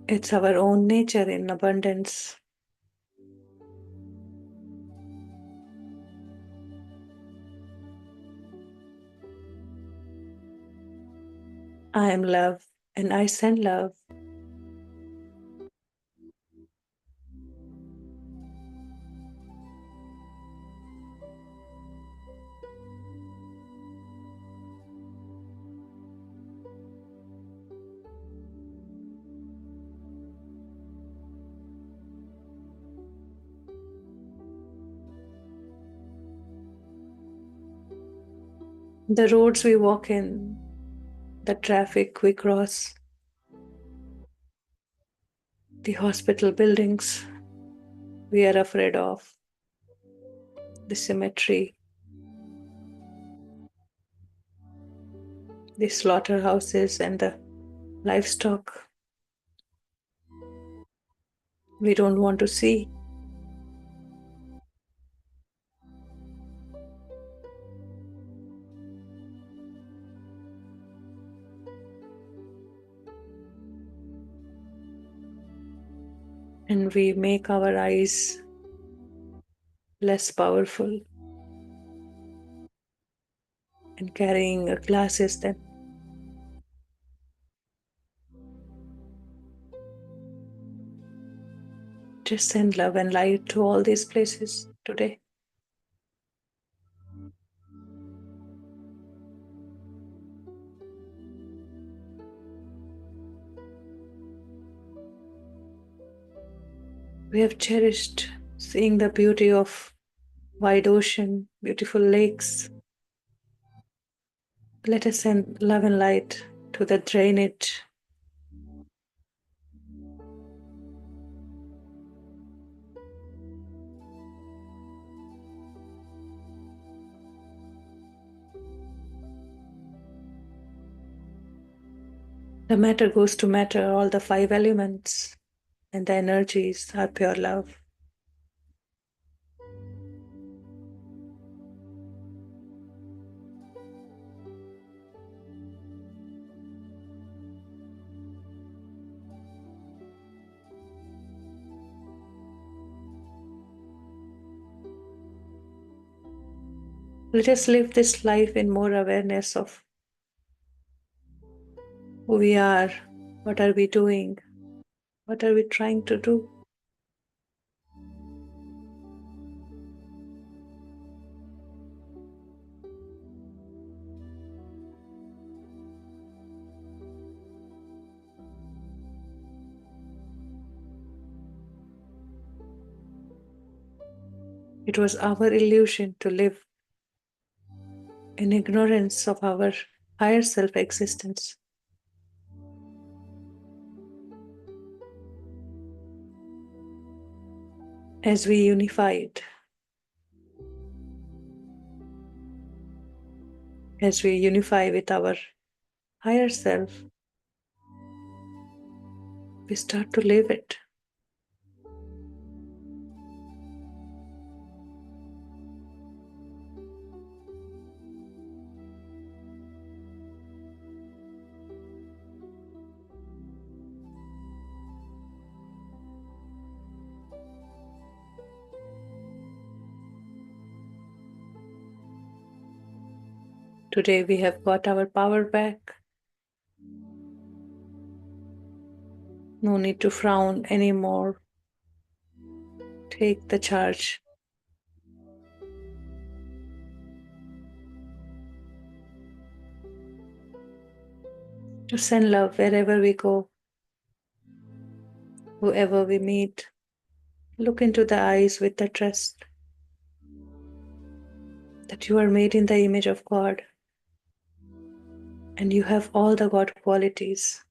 It's our own nature in abundance. I am love and I send love. The roads we walk in, the traffic we cross, the hospital buildings we are afraid of, the cemetery, the slaughterhouses, and the livestock we don't want to see. And we make our eyes less powerful and carrying glasses that just send love and light to all these places today. We have cherished seeing the beauty of wide ocean, beautiful lakes. Let us send love and light to the drainage, the matter goes to matter, all the 5 elements and the energies are pure love. Let us live this life in more awareness of who we are, what are we doing, what are we trying to do. It was our illusion to live in ignorance of our higher self existence. As we unified, as we unify with our higher self, we start to live it. Today we have got our power back. No need to frown anymore. Take the charge. To send love wherever we go, whoever we meet. Look into the eyes with the trust that you are made in the image of God and you have all the God qualities.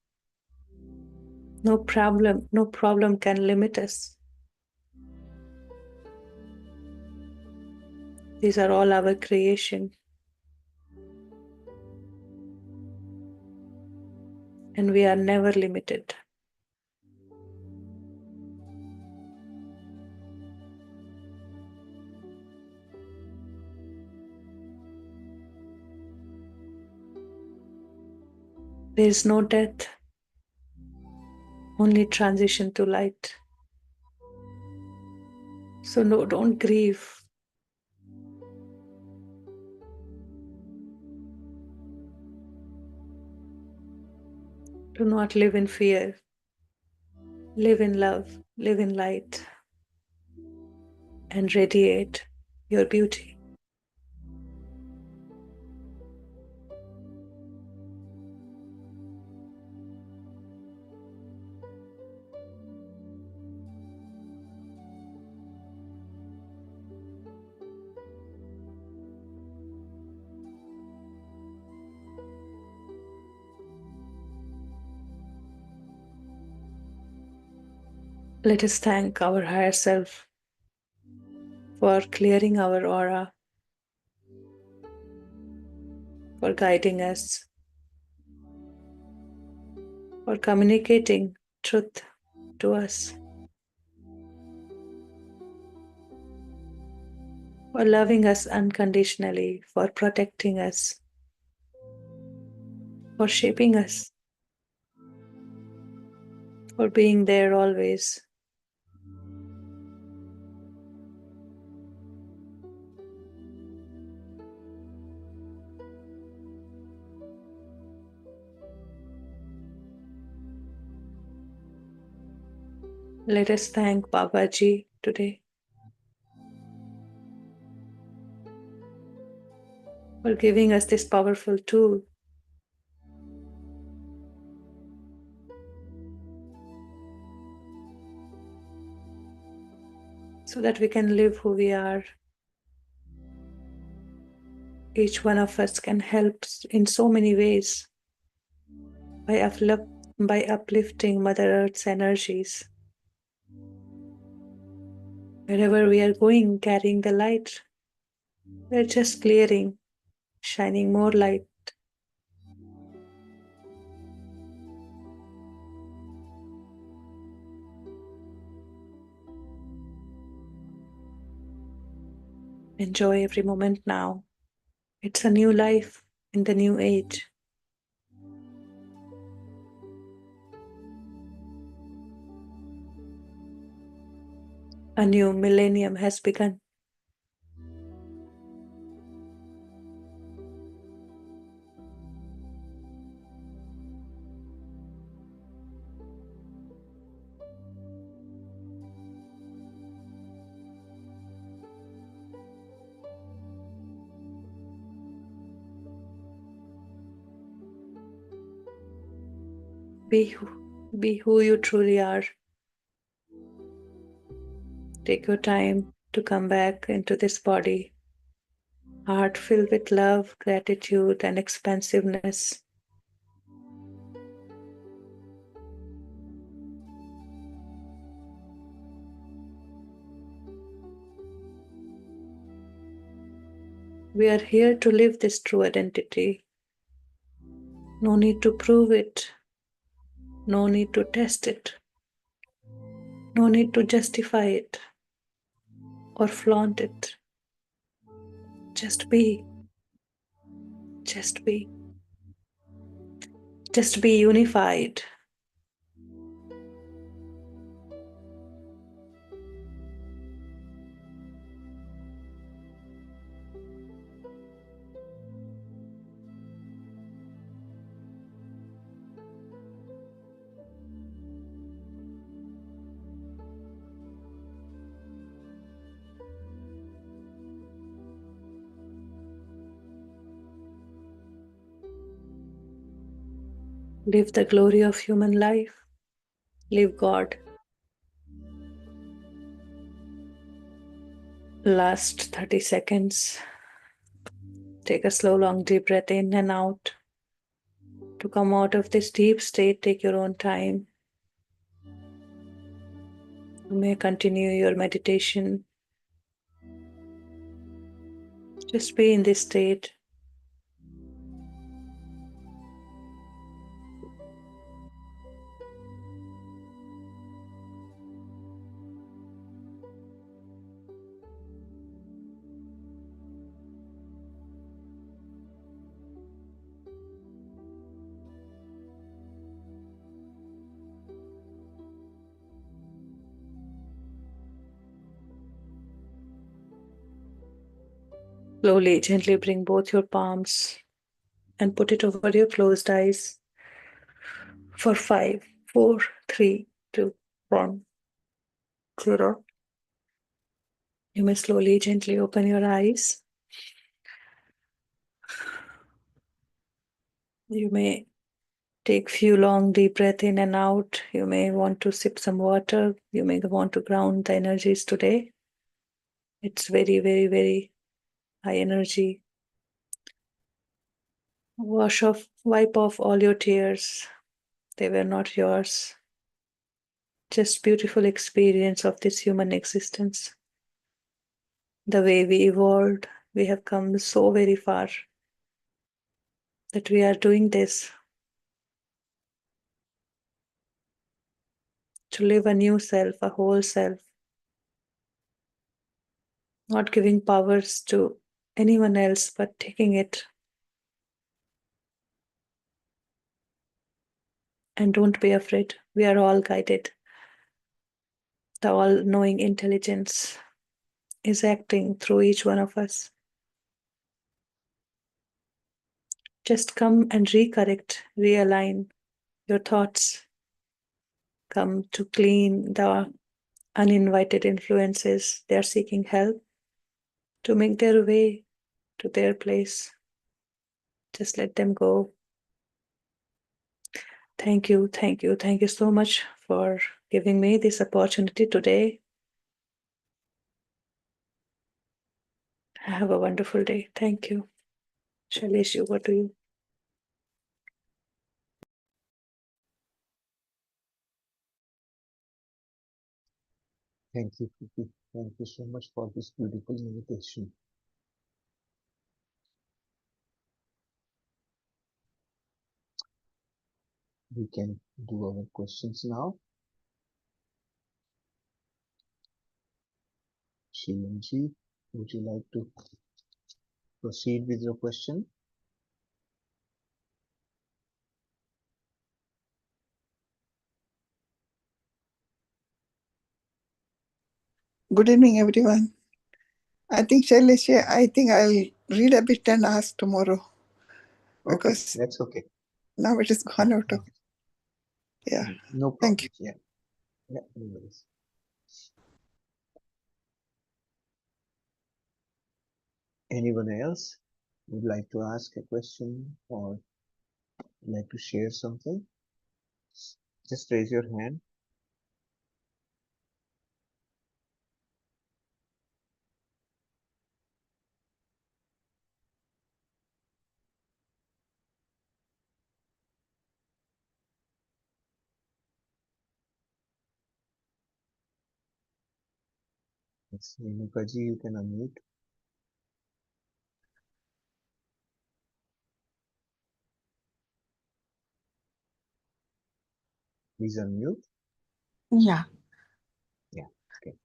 No problem can limit us. These are all our creation. And we are never limited. There is no death, only transition to light. So no, don't grieve. Do not live in fear. Live in love, live in light, and radiate your beauty. Let us thank our higher self for clearing our aura, for guiding us, for communicating truth to us, for loving us unconditionally, for protecting us, for shaping us, for being there always. Let us thank Babaji today for giving us this powerful tool so that we can live who we are. Each one of us can help in so many ways by uplifting Mother Earth's energies. Wherever we are going, carrying the light, we are just clearing, shining more light. Enjoy every moment now. It's a new life in the new age. A new millennium has begun. Be who you truly are. Take your time to come back into this body, heart filled with love, gratitude, and expansiveness. We are here to live this true identity. No need to prove it. No need to test it. No need to justify it or flaunt it. Just be. Just be. Just be unified. Live the glory of human life. Live God. Last 30 seconds. Take a slow, long, deep breath in and out. To come out of this deep state, take your own time. You may continue your meditation. Just be in this state. Slowly, gently bring both your palms and put it over your closed eyes for 5, 4, 3, 2, 1, 0. You may slowly, gently open your eyes. You may take few long deep breath in and out. You may want to sip some water. You may want to ground the energies today. It's very, very, very high energy. Wipe off all your tears. They were not yours. Just beautiful experience of this human existence. The way we evolved, we have come so very far that we are doing this to live a new self, a whole self, not giving powers to anyone else, but taking it. And don't be afraid. We are all guided. The all-knowing intelligence is acting through each one of us. Just come and recorrect, realign your thoughts. Come to clean the uninvited influences. They are seeking help to make their way to their place. Just let them go. Thank you, thank you, thank you so much for giving me this opportunity today. Have a wonderful day. Thank you. Shailesh, over to you. Thank you, Preeti. Thank you so much for this beautiful meditation. We can do our questions now. Shivanji, would you like to proceed with your question? Good evening, everyone. I think Shailesh, I think I'll read a bit and ask tomorrow Okay, because that's okay. now it is gone out of. Yeah. No Thank you. problems. Yeah. Yeah, no worries. Anyone else would like to ask a question or like to share something? Just raise your hand. Yes, Renukaji, you can unmute. Please unmute. Yeah. Yeah. Okay.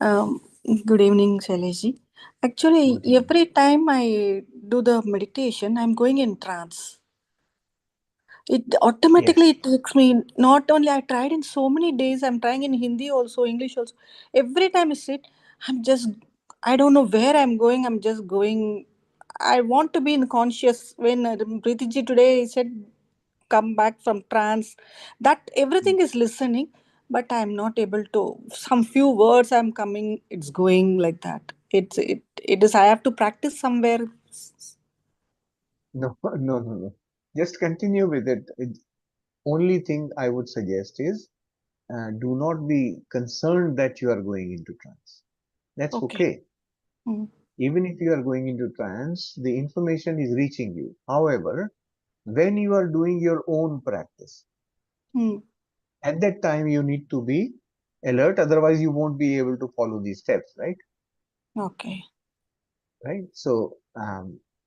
Good evening, Shailesh. Actually, Good evening. every time I do the meditation, I'm going in trance. It automatically Yes. it takes me. Not only I tried in so many days. I'm trying in Hindi also, English also. Every time I sit, I'm just. I don't know where I'm going. I'm just going. I want to be in conscious. When Preeti ji today said, "Come back from trance," that everything is listening, but I'm not able to. Some few words I'm coming. It's going like that. It is. I have to practice somewhere. No, no, no, no. Just continue with it. Only thing I would suggest is do not be concerned that you are going into trance. That's Okay. okay. Even if you are going into trance, the information is reaching you. However, when you are doing your own practice, at that time you need to be alert, otherwise you won't be able to follow these steps, right? Okay. Right. So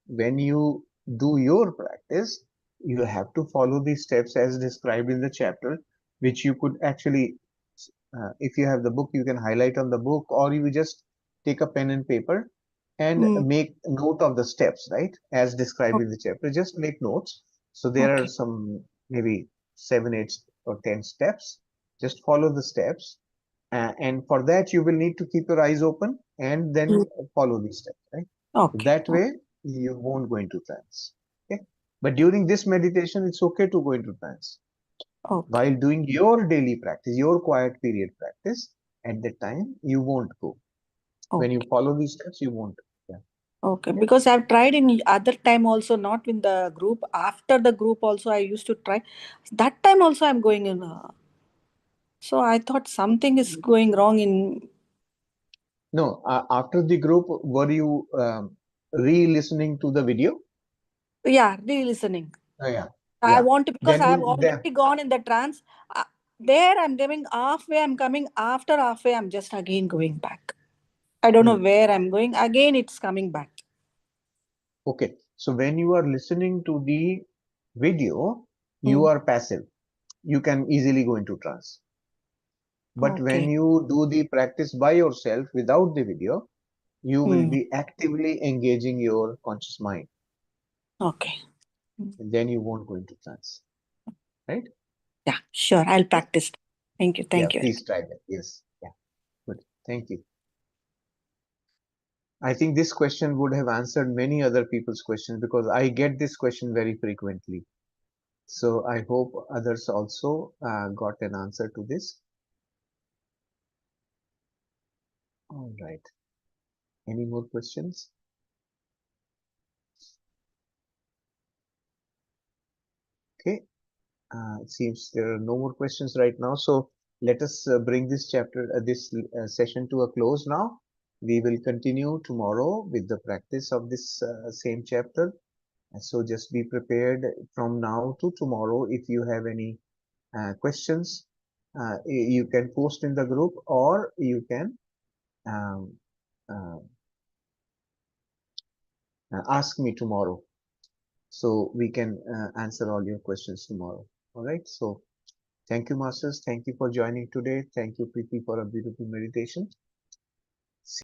when you do your practice, you have to follow these steps as described in the chapter, which you could actually, if you have the book, you can highlight on the book, or you just take a pen and paper and make note of the steps, right? As described in the chapter, just make notes. So there are some maybe 7, 8, or 10 steps. Just follow the steps. And for that, you will need to keep your eyes open and then follow these steps, right? Okay. That way, you won't go into trance. Okay? But during this meditation, it's okay to go into trance. Okay. While doing your daily practice, your quiet period practice, at that time, you won't go. When you Okay. follow these steps, you won't. Yeah. Okay. Okay? Because I've tried in other time also, not in the group. After the group also, I used to try. That time also, I'm going in. So I thought something is going wrong in. No, after the group, were you re-listening to the video? Yeah, re-listening. Yeah. I Yeah. want to, because I have Then already gone in the trance. There I'm giving halfway, I'm coming. After halfway, I'm just again going back. I don't know where I'm going. Again, it's coming back. okay. So when you are listening to the video, you are passive. You can easily go into trance. But when Okay. you do the practice by yourself without the video, you will be actively engaging your conscious mind. Okay. And then you won't go into trance. Right? Yeah, sure. I'll Okay? practice. Thank you. Yeah, Thank you. please try that. Yes. Yeah. Good. Thank you. I think this question would have answered many other people's questions because I get this question very frequently. So I hope others also got an answer to this. All right. Any more questions? Okay. It seems there are no more questions right now. So let us bring this session to a close now. We will continue tomorrow with the practice of this same chapter. So just be prepared from now to tomorrow. If you have any questions, you can post in the group or you can um, uh, ask me tomorrow. So we can answer all your questions tomorrow. All right. So thank you, Masters. Thank you for joining today. Thank you, Preeti, for a beautiful meditation.